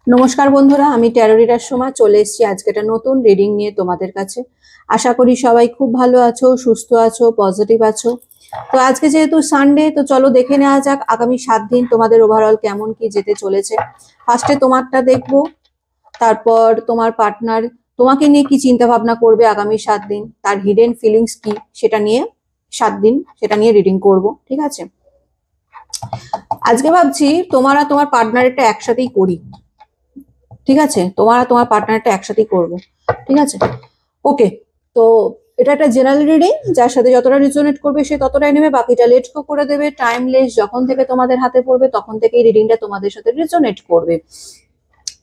নমস্কার বন্ধুরা, আমি ট্যারো রিডার সোমা চলে এসেছি আজকে একটা নতুন রিডিং নিয়ে তোমাদের কাছে। আশা করি সবাই খুব ভালো আছো, সুস্থ আছো, পজিটিভ আছো। তো আজকে যেহেতু সানডে, তো চলো দেখে নেওয়া যাক আগামী 7 দিন তোমাদের ওভারঅল কেমন কি যেতে চলেছে। ফার্স্টে তোমারটা দেখবো, তারপর তোমার পার্টনার তোমাকে নিয়ে কি চিন্তা ভাবনা করবে আগামী 7 দিন, তার হিডেন ফিলিংস কি সেটা নিয়ে 7 দিন সেটা নিয়ে রিডিং করব। ঠিক আছে, আজকে ভাবছি তোমার আর তোমার পার্টনারেরটা একসাথেই করি। ঠিক আছে, তোমার আর তোমার পার্টনারটা একসাথেই করব। ঠিক আছে, ওকে। তো এটা একটা জেনারেল রিডিং, যার সাথে যতটা রিজোনেট করবে সে ততটাই নেবে, বাকিটা লেট গো করে দেবে। টাইমলেস যখন থেকে তোমাদের হাতে পড়বে তখন থেকেই রিডিংটা তোমাদের সাথে রিজোনেট করবে।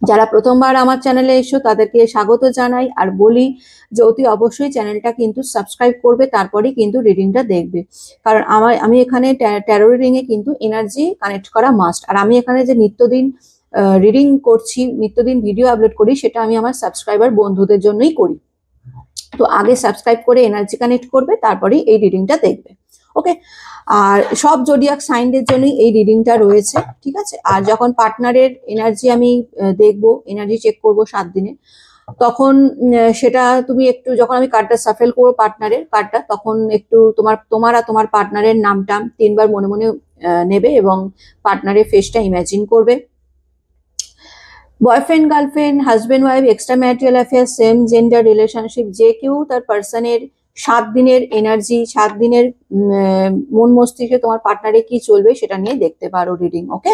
যারা প্রথমবার আমার চ্যানেলে এসো তাদেরকে স্বাগত জানাই, আর বলি যে অতি অবশ্যই চ্যানেলটা কিন্তু সাবস্ক্রাইব করবে, তারপরেই কিন্তু রিডিংটা দেখবে। কারণ আমি এখানে ট্যারো রিডিং এ কিন্তু এনার্জি কানেক্ট করা মাস্ট। আর আমি এখানে যে নিত্যদিন রিডিং করছি, নিত্যদিন ভিডিও আপলোড করি, সেটা আমি আমার সাবস্ক্রাইবার বন্ধুদের জন্যই করি। তো আগে সাবস্ক্রাইব করে এনার্জি কানেক্ট করবে, তারপরেই এই রিডিংটা দেখবে। ওকে, আর সব জোডিয়াক সাইনদের জন্যই এই রিডিংটা রয়েছে। ঠিক আছে, আর যখন পার্টনারের এনার্জি আমি দেখবো, এনার্জি চেক করব 7 দিনে, তখন সেটা তুমি একটু, যখন আমি কার্ডটা সাফেল করবো পার্টনারের কার্ডটা, তখন একটু তোমার আর তোমার পার্টনারের নামটা 3বার মনে মনে নেবে এবং পার্টনারের ফেসটা ইমাজিন করবে। Boyfriend, girlfriend, husband wife, extra marital affair, same gender relationship, যে কেউ তার পার্সনের 7 দিনের এনার্জি, 7 দিনের মন মস্তিষ্কে তোমার পার্টনারে কি চলবে সেটা নিয়ে দেখতে পারো রিডিং। ওকে,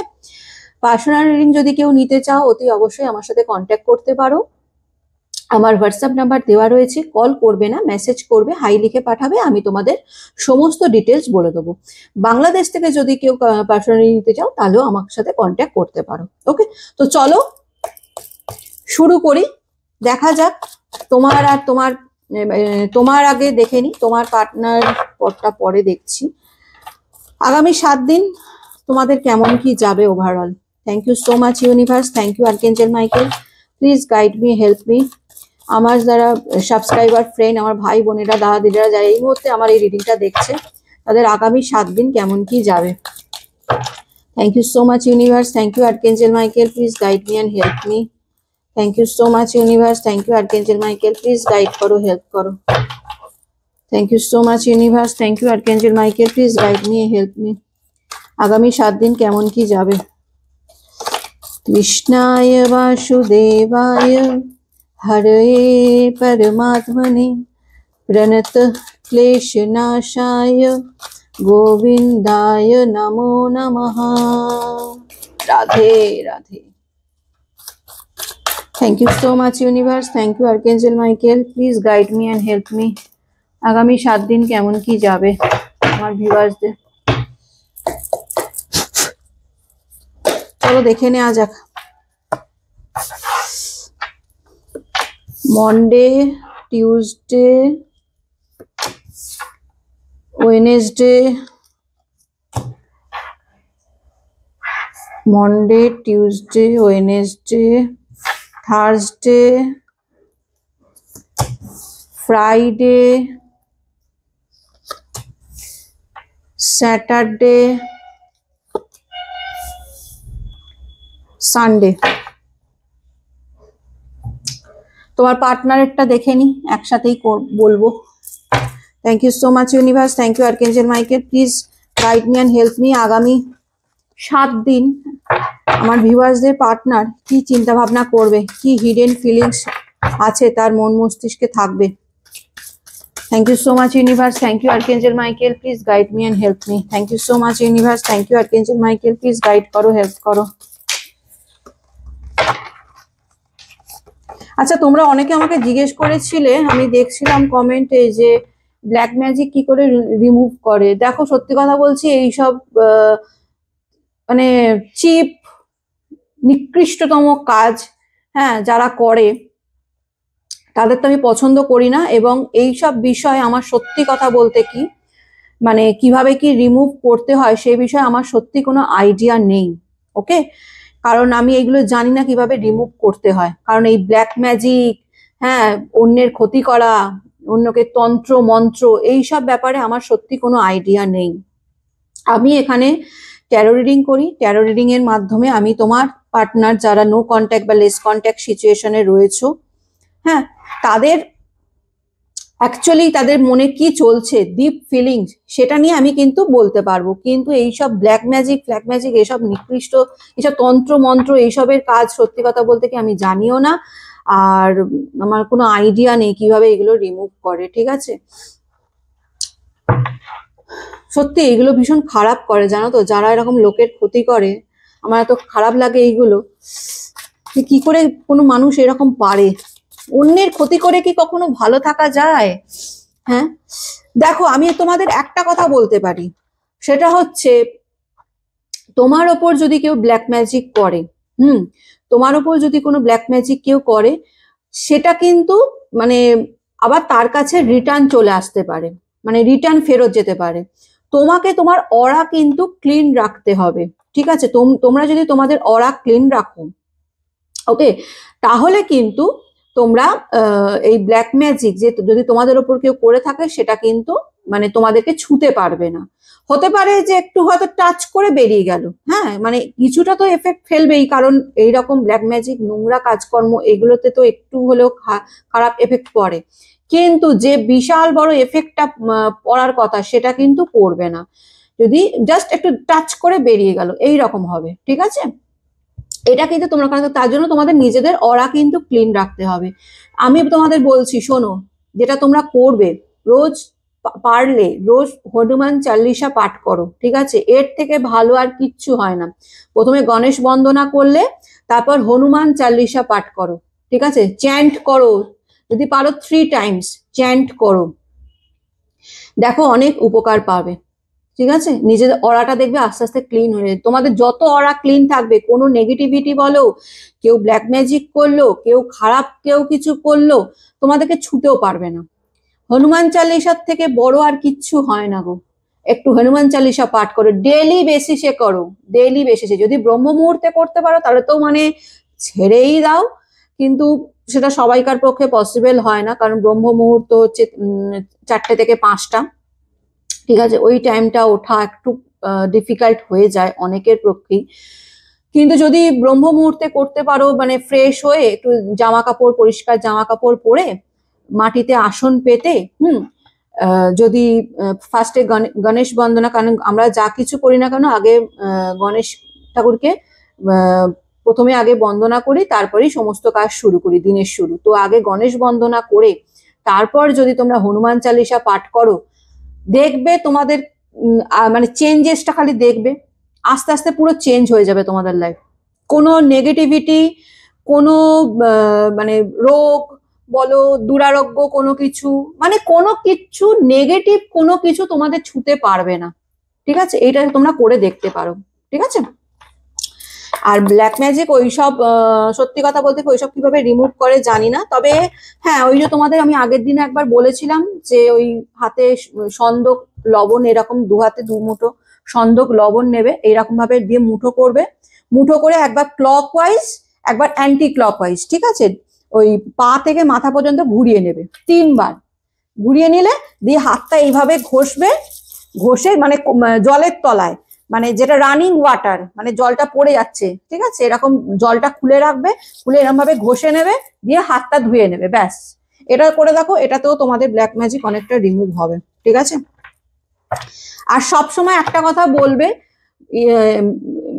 পার্সোনাল রিডিং যদি কেউ নিতে চাও অতি অবশ্যই আমার সাথে কন্ট্যাক্ট করতে পারো। আমার হোয়াটসঅ্যাপ নাম্বার দেওয়া রয়েছে, কল করবে না, মেসেজ করবে, হাই লিখে পাঠাবে, আমি তোমাদের সমস্ত ডিটেলস বলে দেবো। বাংলাদেশ থেকে যদি কেউ পার্সোনালি নিতে চাও তাহলেও আমার সাথে কন্ট্যাক্ট করতে পারো। ওকে, তো চলো শুরু করি, দেখা যাক। তোমার আর তোমার আগে দেখে নি, তোমার পার্টনার পরটা পরে দেখছি। আগামী 7 দিন তোমাদের কেমন কি যাবে overall. Thank you so much universe, thank you archangel Michael, please guide me, help me. আমার যারা সাবস্ক্রাইবার ফ্রেন্ড, আমার ভাই বোনেরা, দাদা দিদিরা যারা এই মুহূর্তে আমার এই রিডিংটা দেখছে, তাদের আগামী 7 দিন কেমন কি যাবে। Thank you so much universe, thank you archangel Michael, please guide me and help me. Thank you so much universe, thank you archangel Michael, please guide করো, হেল্প করো। Thank you so much universe, thank you archangel Michael, please guide me, help me. আগামী 7 দিন কেমন কি যাবে। কৃষ্ণায় বাসুদেবায় হরে পরমাত্মনে প্রণত ক্লেশনাশায় গোবিন্দায় নমো নমঃ। Radhe Radhe. Thank you so much universe, thank you archangel Michael, please guide me and help me. আগামী 7 দিন কেমন কি যাবে আমার ভিউয়ার্সদের। চলো দেখে নেওয়া যাক। Monday, Tuesday, Wednesday, Monday, Tuesday, Wednesday, Thursday, Friday, Saturday, Sunday. তোমার পার্টনারেরটা দেখে নি, একসাথেই বলবো। Thank you so much universe, thank you archangel Michael, please guide me and help me. আগামী 7 দিন আমার ভিউয়ার্সদের পার্টনার কি চিন্তা ভাবনা করবে, কি হিডেন ফিলিংস আছে তার মন মস্তিষ্কে থাকবে। Thank you so much universe, thank you archangel Michael, please guide me and help me. Thank you so much universe, thank you archangel Michael, please guide করো, হেল্প করো। আচ্ছা, তোমরা অনেকে আমাকে জিজ্ঞেস করেছিলে, আমি দেখছিলাম কমেন্টে, যে ব্ল্যাক ম্যাজিক কি করে রিমুভ করে। দেখো, সত্যি কথা বলছি, এইসব মানে চিপ নিকৃষ্টতম কাজ, হ্যাঁ, যারা করে তাদের তো আমি পছন্দ করি না। এবং এইসব বিষয়ে আমার সত্যি কথা বলতে কি, মানে কিভাবে কি রিমুভ করতে হয় সেই বিষয়ে আমার সত্যি কোনো আইডিয়া নেই। ওকে, কারণ আমি এগুলো জানি না কিভাবে রিমুভ করতে হয়। কারণ এই ব্ল্যাক ম্যাজিক, হ্যাঁ, অন্যের ক্ষতি করা, অন্যকে তন্ত্র মন্ত্র, এইসব ব্যাপারে আমার সত্যি কোনো আইডিয়া নেই। আমি এখানে ট্যারো রিডিং করি। ট্যারো রিডিং এর মাধ্যমে আমি তোমার পার্টনার যারা নো কন্ট্যাক্ট বা লেস কন্ট্যাক্ট সিচুয়েশনে রয়েছে, হ্যাঁ, তাদের অ্যাকচুয়ালি তাদের মনে কি চলছে, ডিপ ফিলিংস, সেটা নিয়ে আমি কিন্তু বলতে পারবো। কিন্তু এইসব ব্ল্যাক ম্যাজিক ফ্ল্যাক ম্যাজিক এইসব নিকৃষ্ট এইসব তন্ত্র মন্ত্র এইসবের কাজ সত্যি কথা বলতে কি আমি জানিও না, আর আমার কোনো আইডিয়া নেই কিভাবে এগুলো রিমুভ করে। ঠিক আছে, সত্যি এগুলো ভীষণ খারাপ করে জানো তো, যারা এরকম লোকের ক্ষতি করে। আমার এত খারাপ লাগে এইগুলো, যে কি করে কোনো মানুষ এরকম পারে। অন্যের ক্ষতি করে কি কখনো ভালো থাকা যায়? হ্যাঁ, দেখো আমি তোমাদের একটা কথা বলতে পারি, সেটা হচ্ছে তোমার ওপর যদি কেউ ব্ল্যাক ম্যাজিক করে, তোমার ওপর যদি কোনো ব্ল্যাক ম্যাজিক কেউ করে, সেটা কিন্তু মানে আবার তার কাছে রিটার্ন চলে আসতে পারে, মানে রিটার্ন ফেরত যেতে পারে। তোমাকে তোমার অরা কিন্তু ক্লিন রাখতে হবে। ঠিক আছে, তোমরা যদি তোমাদের অরা ক্লিন রাখো, ওকে, তাহলে কিন্তু তোমরা এই ব্ল্যাক ম্যাজিক যে যদি তোমাদের ওপর কেউ করে থাকে সেটা কিন্তু মানে তোমাদেরকে ছুতে পারবে না। হতে পারে যে একটু হয়তো টাচ করে বেরিয়ে গেল, হ্যাঁ, মানে কিছুটা তো এফেক্ট ফেলবেই, কারণ এইরকম ব্ল্যাক ম্যাজিক নোংরা কাজকর্ম এগুলোতে তো একটু হলেও খারাপ এফেক্ট পড়ে, কিন্তু যে বিশাল বড় এফেক্টটা পড়ার কথা সেটা কিন্তু পড়বে না। যদি জাস্ট একটু টাচ করে বেরিয়ে গেল এই রকম হবে। ঠিক আছে, এটা কিন্তু তোমরা, কারণ তার জন্য তোমাদের নিজেদের অরা কিন্তু ক্লিন রাখতে হবে। আমি তোমাদের বলছি শোনো, যেটা তোমরা করবে, রোজ পারলে রোজ হনুমান চালিসা পাঠ করো। ঠিক আছে, এর থেকে ভালো আর কিচ্ছু হয় না। প্রথমে গণেশ বন্দনা করলে, তারপর হনুমান চালিসা পাঠ করো। ঠিক আছে, চ্যান্ট করো, যদি পারো 3 টাইমস চ্যান্ট করো, দেখো অনেক উপকার পাবে। ঠিক আছে, নিজেদের অরাটা দেখবে আস্তে আস্তে ক্লিন হয়ে যাবে। তোমাদের যত অরা ক্লিন থাকবে, কোনো নেগেটিভিটি বলো, কেউ ব্ল্যাক ম্যাজিক করলো, কেউ খারাপ কেউ কিছু করলো, তোমাদেরকে ছুতেও পারবে না। হনুমান চালিসার থেকে বড় আর কিচ্ছু হয় না গো। একটু হনুমান চালিসা পাঠ করো, ডেইলি বেসিসে করো, ডেইলি বেসিসে। যদি ব্রহ্ম মুহূর্তে করতে পারো তাহলে তো মানে ছেড়েই দাও, কিন্তু সেটা সবাইকার পক্ষে পসিবল হয় না, কারণ ব্রহ্ম মুহূর্ত হচ্ছে 4টে থেকে 5টা। ঠিক আছে, ওই টাইমটা ওঠা একটু ডিফিকাল্ট হয়ে যায় অনেকের পক্ষেই। কিন্তু যদি ব্রহ্ম মুহূর্তে করতে পারো, মানে ফ্রেশ হয়ে একটু জামা কাপড়, পরিষ্কার জামা কাপড় পরে মাটিতে আসন পেতে, যদি ফার্স্টে গণেশ বন্দনা, কারণ আমরা যা কিছু করি না কেন আগে গণেশ ঠাকুরকে প্রথমে আগে বন্দনা করি, তারপরেই সমস্ত কাজ শুরু করি, দিনের শুরু। তো আগে গণেশ বন্দনা করে তারপর যদি তোমরা হনুমান চালিসা পাঠ করো, দেখবে তোমাদের মানে চেঞ্জেসটা খালি দেখবে, আস্তে আস্তে পুরো চেঞ্জ হয়ে যাবে তোমাদের লাইফ। কোনো নেগেটিভিটি, কোনো মানে রোগ বলো, দুরারোগ্য কোনো কিছু, মানে কোনো কিছু নেগেটিভ কোনো কিছু তোমাদের ছুতে পারবে না। ঠিক আছে, এইটা তোমরা করে দেখতে পারো। ঠিক আছে, আর ব্ল্যাক ম্যাজিক ওইসব সত্যি কথা বলতে ওইসব কিভাবে রিমুভ করে জানি না, তবে হ্যাঁ, ওই যে তোমাদের আমি আগের দিনে একবার বলেছিলাম যে ওই হাতে সন্দক লবণ, এরকম 2 হাতে 2 মুঠো সন্দক লবণ নেবে, এইরকম ভাবে দিয়ে মুঠো করবে, মুঠো করে একবার ক্লকওয়াইজ একবার অ্যান্টি ক্লকওয়াইজ, ঠিক আছে, ওই পা থেকে মাথা পর্যন্ত ঘুরিয়ে নেবে 3 বার। ঘুরিয়ে নিলে দিয়ে হাতটা এইভাবে ঘষবে, ঘষে মানে জলের তলায়, মানে যেটা রানিং ওয়াটার, মানে জলটা পড়ে যাচ্ছে, ঠিক আছে, এরকম জলটা খুলে রাখবে, খুলে এরকম ভাবে ঘষে নেবে, দিয়ে হাতটা ধুয়ে নেবে, ব্যাস। এটা করে দেখো, এটাতেও তোমাদের ব্ল্যাক ম্যাজিক অনেকটা রিমুভ হবে। ঠিক আছে, আর সব সময় একটা কথা বলবে,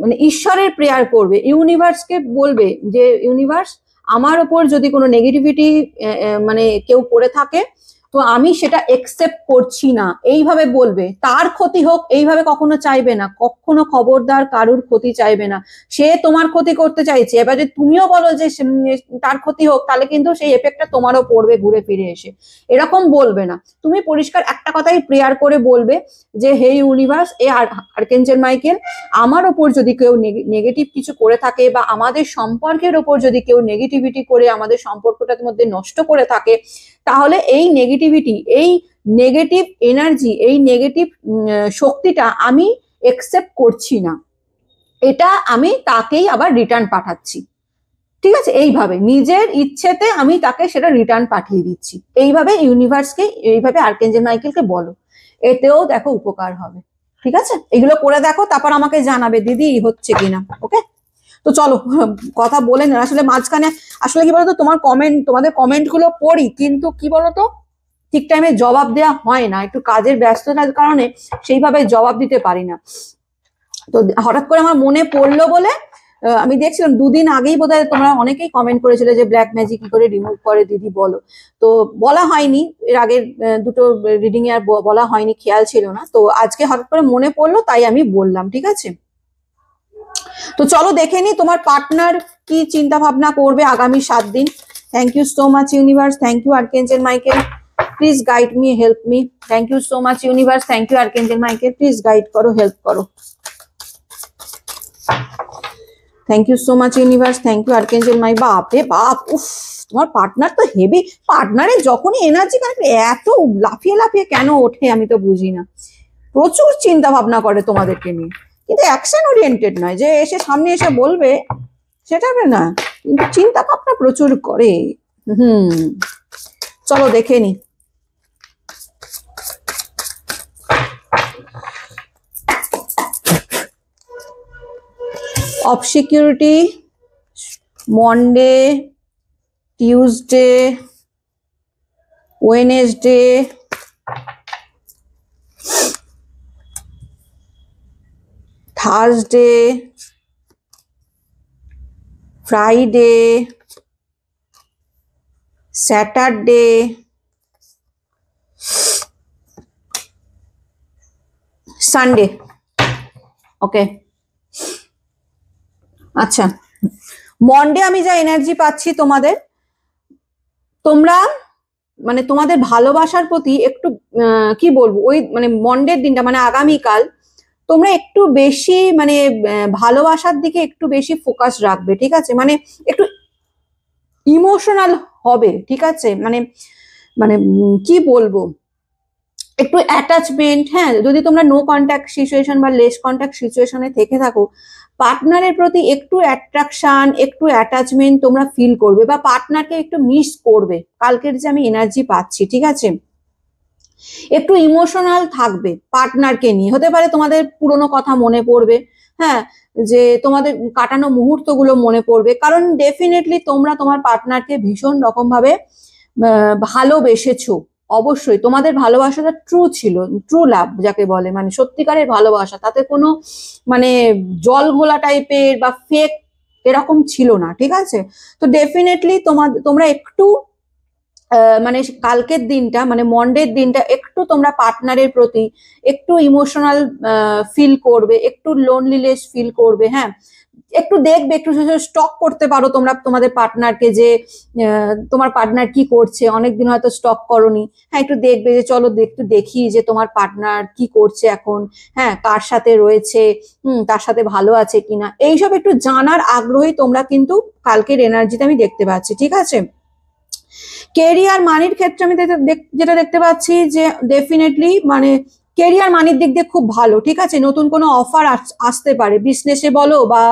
মানে ঈশ্বরের প্রেয়ার করবে, ইউনিভার্সকে বলবে যে ইউনিভার্স, আমার ওপর যদি কোনো নেগেটিভিটি মানে কেউ করে থাকে, তো আমি সেটা একসেপ্ট করছি না, এইভাবে বলবে। তার ক্ষতি হোক এইভাবে কখনো চাইবে না, কখনো খবরদার কারুর ক্ষতি চাইবে না। সে তোমার ক্ষতি করতে চাইছে, এবার যদি তুমিও বলো যে তার ক্ষতি হোক, তাহলে কিন্তু সেই এফেক্টটা তোমারও পড়বে ঘুরে ফিরে এসে। এরকম বলবে না, তুমি পরিষ্কার একটা কথাই প্রেয়ার করে বলবে যে হে ইউনিভার্স, এ আর্কেঞ্জেল মাইকেল, আমার ওপর যদি কেউ নেগেটিভ কিছু করে থাকে, বা আমাদের সম্পর্কের ওপর যদি কেউ নেগেটিভিটি করে আমাদের সম্পর্কটার মধ্যে নষ্ট করে থাকে, তাহলে এই নেগেটিভিটি, এই নেগেটিভ এনার্জি, এই নেগেটিভ শক্তিটা আমি একসেপ্ট করছি না, এটা আমি তাকেই আবার রিটার্ন পাঠাচ্ছি। ঠিক আছে, এইভাবে নিজের ইচ্ছেতে আমি তাকে সেটা রিটার্ন পাঠিয়ে দিচ্ছি। এইভাবে ইউনিভার্সকে, এইভাবে আর্কেঞ্জেল মাইকেলকে বলো, এতেও দেখো উপকার হবে। ঠিক আছে, এগুলো করে দেখো, তারপর আমাকে জানাবে দিদি হচ্ছে কিনা। ওকে, তো চলো কথা বলে না, আসলে মাঝখানে আসলে কি বলতো তোমাদের কমেন্ট গুলো পড়ি, কিন্তু কি বলতো ঠিক টাইমে জবাব দেওয়া হয় না, একটু কাজের ব্যস্ততার কারণে সেইভাবে জবাব দিতে পারি না। তো হঠাৎ করে আমার মনে পড়লো বলে আমি দেখছিলাম 2 দিন আগেই বোধহয় তোমরা অনেকেই কমেন্ট করেছিলে যে ব্ল্যাক ম্যাজিক কি করে রিমুভ করে দিদি বলো। তো বলা হয়নি, এর আগের দুটো রিডিং এ আর বলা হয়নি, খেয়াল ছিল না। তো আজকে হঠাৎ করে মনে পড়লো তাই আমি বললাম, ঠিক আছে। তো চলো দেখে নি তোমার পার্টনার কি চিন্তা ভাবনা করবে আগামী 7 দিন। Thank you so much universe, thank you archangel Michael, please guide me, help me. Thank you so much universe, thank you archangel Michael, please guide করো, হেল্প করো। Thank you so much universe, thank you archangel my. বাপ রে বাপ, উফ, তোমার partner তো heavy. পার্টনারের যখনই এনার্জি এত লাফিয়ে লাফিয়ে কেন ওঠে আমি তো বুঝি না। প্রচুর চিন্তা ভাবনা করে তোমাদেরকে নিয়ে, কিন্তু অ্যাকশন ওরিয়েন্টেড নয় যে এসে সামনে এসে বলবে, সেটা না, কিন্তু চিন্তা ভাবনা প্রচুর করে। চলো দেখে নি। Of security, Monday, Tuesday, Wednesday, Thursday, Friday, Saturday, Sunday. Okay, আচ্ছা, মন্ডে আমি যা এনার্জি পাচ্ছি তোমাদের, তোমরা মানে তোমাদের ভালোবাসার প্রতি একটু কি বলবো, ওই মানে মন্ডের দিনটা মানে আগামীকাল তোমরা একটু বেশি মানে ভালোবাসার দিকে একটু বেশি ফোকাস রাখবে, ঠিক আছে। মানে একটু ইমোশনাল হবে, ঠিক আছে। মানে মানে কি বলবো, একটু অ্যাটাচমেন্ট, হ্যাঁ, যদি তোমরা নো কন্ট্যাক্ট সিচুয়েশন বা লেস কন্ট্যাক্ট সিচুয়েশনে থেকে থাকো, পার্টনারের প্রতি একটু অ্যাট্রাকশন, একটু অ্যাটাচমেন্ট তোমরা ফিল করবে, বা পার্টনারকে একটু মিস করবে। কালকের যে আমি এনার্জি পাচ্ছি, ঠিক আছে, একটু ইমোশনাল থাকবে পার্টনারকে নিয়ে। হতে পারে তোমাদের পুরনো কথা মনে পড়বে, হ্যাঁ, যে তোমাদের কাটানো মুহূর্তগুলো মনে পড়বে, কারণ ডেফিনেটলি তোমরা তোমার পার্টনারকে ভীষণ রকম ভাবে ভালোবেসেছো। অবশ্যই তোমাদের ভালোবাসাটা ট্রু ছিল, ট্রু লাভ যাকে বলে, মানে সত্যিকারের ভালোবাসা, তাতে কোনো মানে জল ঘোলা টাইপের বা ফেক এরকম ছিল না, ঠিক আছে। তো ডেফিনেটলি তোমরা একটু মানে কালকের দিনটা মানে মন্ডের দিনটা একটু তোমরা পার্টনারের প্রতি একটু ইমোশনাল ফিল করবে, একটু লোনলিনেস ফিল করবে, হ্যাঁ, একটু দেখবে, একটু স্টক করতে পারো তোমরা তোমাদের পার্টনারকে, যে তোমার পার্টনার কি করছে, অনেকদিন হয়তো স্টক করনি, হ্যাঁ, একটু দেখবে যে চলো একটু দেখি যে তোমার পার্টনার কি করছে এখন, হ্যাঁ, কার সাথে রয়েছে, তার সাথে ভালো আছে কিনা, এইসব একটু জানার আগ্রহী তোমরা কিন্তু কালকের এনার্জিতে আমি দেখতে পাচ্ছি, ঠিক আছে। কেরিয়ার মানির ক্ষেত্রে আমি যেটা দেখতে পাচ্ছি যে ডেফিনেটলি মানে কেরিয়ার মানির দিক দিয়ে খুব ভালো, ঠিক আছে। নতুন কোনো অফার আসতে পারে, বিজনেসে বলো বা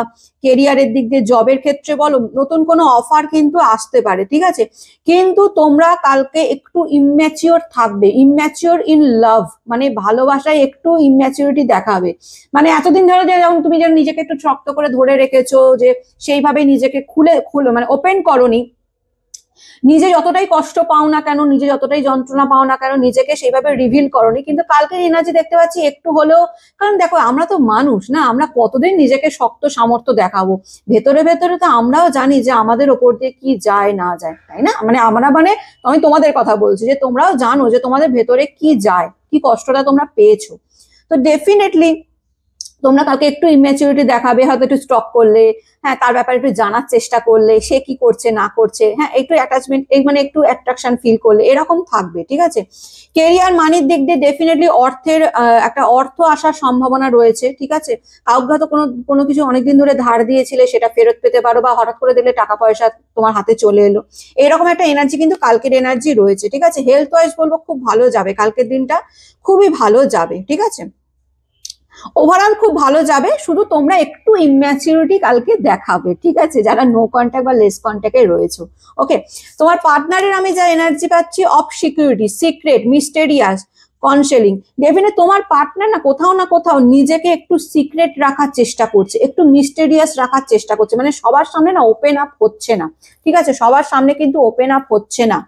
কেরিয়ারের দিক দিয়ে জবের ক্ষেত্রে বলো, নতুন কোনো অফার কিন্তু আসতে পারে, ঠিক আছে। কিন্তু তোমরা কালকে একটু ইম্যাচিওর থাকবে, ইম্যাচিওর ইন লাভ, মানে ভালোবাসায় একটু ইম্যাচিউরিটি দেখাবে। মানে এতদিন ধরে যে যেমন তুমি যেন নিজেকে একটু শক্ত করে ধরে রেখেছো, যে সেইভাবে নিজেকে খুলে মানে ওপেন করনি, নিজে যতটাই কষ্ট পাও না কেন, নিজে যতটাই যন্ত্রণা পাও না কেন, নিজেকে সেইভাবে রিভিল করনি, কিন্তু কালকের এনার্জি দেখতে পাচ্ছি একটু হলেও, কারণ দেখো আমরা তো মানুষ না, আমরা কতদিন নিজেকে শক্ত সামর্থ্য দেখাবো, ভেতরে ভেতরে তো আমরাও জানি যে আমাদের ওপর দিয়ে কি যায় না যায়, তাই না। মানে আমরা মানে আমি তোমাদের কথা বলছি, যে তোমরাও জানো যে তোমাদের ভেতরে কি যায়, কি কষ্টটা তোমরা পেয়েছো। তো ডেফিনেটলি তোমরা কালকে একটু ইম্যাচুরিটি দেখাবে, হয়তো একটু স্টক করলে, হ্যাঁ, তার ব্যাপারে একটু জানার চেষ্টা করলে, সে কি করছে না করছে, হ্যাঁ, একটু অ্যাটাচমেন্ট মানে একটু অ্যাট্রাকশন ফিল করলে, এরকম থাকবে, ঠিক আছে। কেরিয়ার মানির দিক দিয়ে ডেফিনেটলি অর্থের একটা অর্থ আসার সম্ভাবনা রয়েছে, ঠিক আছে। কাউকে হয়তো কোনো কিছু অনেকদিন ধরে ধার দিয়েছিলে, সেটা ফেরত পেতে পারো, বা হঠাৎ করে দিলে টাকা পয়সা তোমার হাতে চলে এলো, এরকম একটা এনার্জি কিন্তু কালকের এনার্জি রয়েছে, ঠিক আছে। হেলথ ওয়াইজ বলবো খুব ভালো যাবে কালকের দিনটা, খুবই ভালো যাবে, ঠিক আছে। ওভারঅল খুব ভালো যাবে, শুধু তোমরা একটু ইম্যাচিউরিটি কালকে দেখাবে, ঠিক আছে, যারা নো কন্ট্যাক্ট বা লেস কন্ট্যাক্টে রয়েছে। ওকে, তোমার পার্টনারের আমি যা এনার্জি পাচ্ছি, of security, secret, mysterious, concealing. Definitely তোমার পার্টনার না কোথাও নিজেকে একটু সিক্রেট রাখার চেষ্টা করছে, একটু মিস্টেরিয়াস রাখার চেষ্টা করছে, মানে সবার সামনে না ওপেন আপ হচ্ছে না, ঠিক আছে, সবার সামনে কিন্তু ওপেন আপ হচ্ছে না,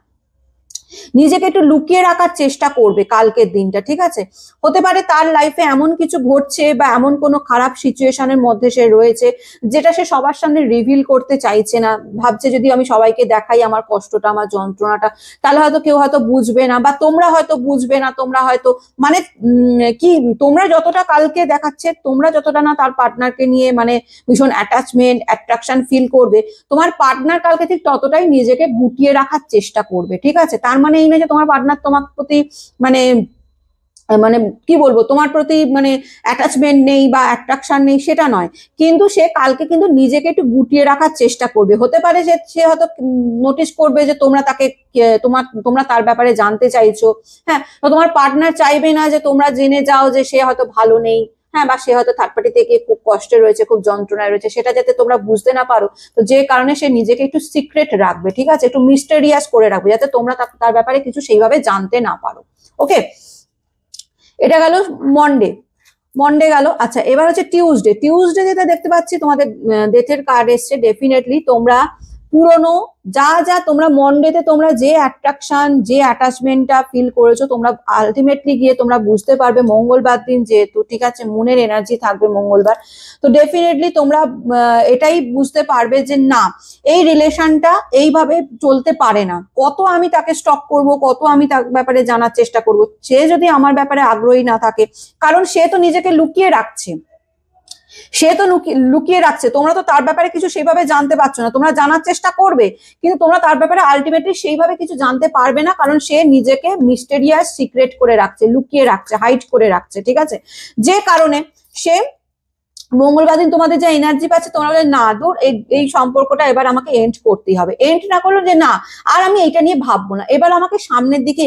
নিজেকে একটু লুকিয়ে রাখার চেষ্টা করবে কালকের দিনটা, ঠিক আছে। হতে পারে তার লাইফে এমন কিছু ঘটছে বা এমন কোনো খারাপ সিচুয়েশনের মধ্যে সে রয়েছে যেটা সে সবার সামনে রিভিল করতে চাইছে না, ভাবছে যদি আমি সবাইকে দেখাই আমার কষ্টটা, আমার যন্ত্রণাটা, তাহলে হয়তো কেউ হয়তো বুঝবে না, বা তোমরা হয়তো বুঝবে না, তোমরা হয়তো মানে কি, তোমরা যতটা কালকে দেখাচ্ছে, তোমরা যতটা না তার পার্টনারকে নিয়ে মানে ভীষণ অ্যাটাচমেন্ট অ্যাট্রাকশন ফিল করবে, তোমার পার্টনার কালকে ঠিক ততটাই নিজেকে গুটিয়ে রাখার চেষ্টা করবে, ঠিক আছে। তার মানে এই না যে তোমার পার্টনার তোমার প্রতি মানে মানে কি বলবো, তোমার প্রতি মানে অ্যাটাচমেন্ট নেই বা অ্যাট্রাকশন নেই, সেটা নয়, কিন্তু সে কালকে কিন্তু নিজেকে একটু গুটিয়ে রাখার চেষ্টা করবে। হতে পারে যে সে হয়তো নোটিস করবে যে তোমরা তাকে তোমরা তার ব্যাপারে জানতে চাইছো, হ্যাঁ, তো তোমার পার্টনার চাইবে না যে তোমরা জেনে যাও যে সে হয়তো ভালো নেই, হ্যাঁ, বা সে হয়তো থার্ড পার্টি থেকে খুব কষ্টে রয়েছে, খুব যন্ত্রণায় রয়েছে, সেটা যাতে তোমরা বুঝতে না পারো, তো যে কারণে সে নিজেকে একটু সিক্রেট রাখবে, ঠিক আছে, একটু মিস্টেরিয়াস করে রাখবে, যাতে তোমরা তার ব্যাপারে কিছু সেইভাবে জানতে না পারো। ওকে, এটা গেল মন্ডে, মন্ডে গেল। আচ্ছা, এবার হচ্ছে টিউসডে যেটা দেখতে পাচ্ছি তোমাদের ডেথের কার্ড এসছে, ডেফিনেটলি তোমরা পুরনো যা তোমরা মন্ডেতে তোমরা যে অ্যাট্রাকশন যে অ্যাটাচমেন্টটা ফিল করেছো, তোমরা আলটিমেটলি গিয়ে তোমরা বুঝতে পারবে মঙ্গলবার দিন যেহেতু, ঠিক আছে, মুনের এনার্জি থাকবে মঙ্গলবার, তো ডেফিনেটলি তোমরা এটাই বুঝতে পারবে যে না, এই রিলেশনটা এইভাবে চলতে পারে না, কত আমি তাকে স্টক করব, কত আমি তার ব্যাপারে জানার চেষ্টা করব, সে যদি আমার ব্যাপারে আগ্রহী না থাকে, কারণ সে তো নিজেকে লুকিয়ে রাখছে, লুকিয়ে রাখছে, তোমরা তো তার ব্যাপারে কিছু সেইভাবে জানতে পারছো না, তোমরা জানার চেষ্টা করবে কিন্তু তোমরা তার ব্যাপারে আলটিমেটলি সেইভাবে কিছু জানতে পারবে না, কারণ সে নিজেকে মিস্টেরিয়াস সিক্রেট করে রাখছে, লুকিয়ে রাখছে, হাইড করে রাখছে, ঠিক আছে, যে কারণে সে মঙ্গলবার দিন তোমাদের যে এনার্জি পাচ্ছে, তোমরা বলে না দূর, এই সম্পর্কটা এবার আমাকে এন্ড করতেই হবে, এন্ড না করলো যে না আর আমি এইটা নিয়ে ভাববো না, এবার আমাকে সামনের দিকে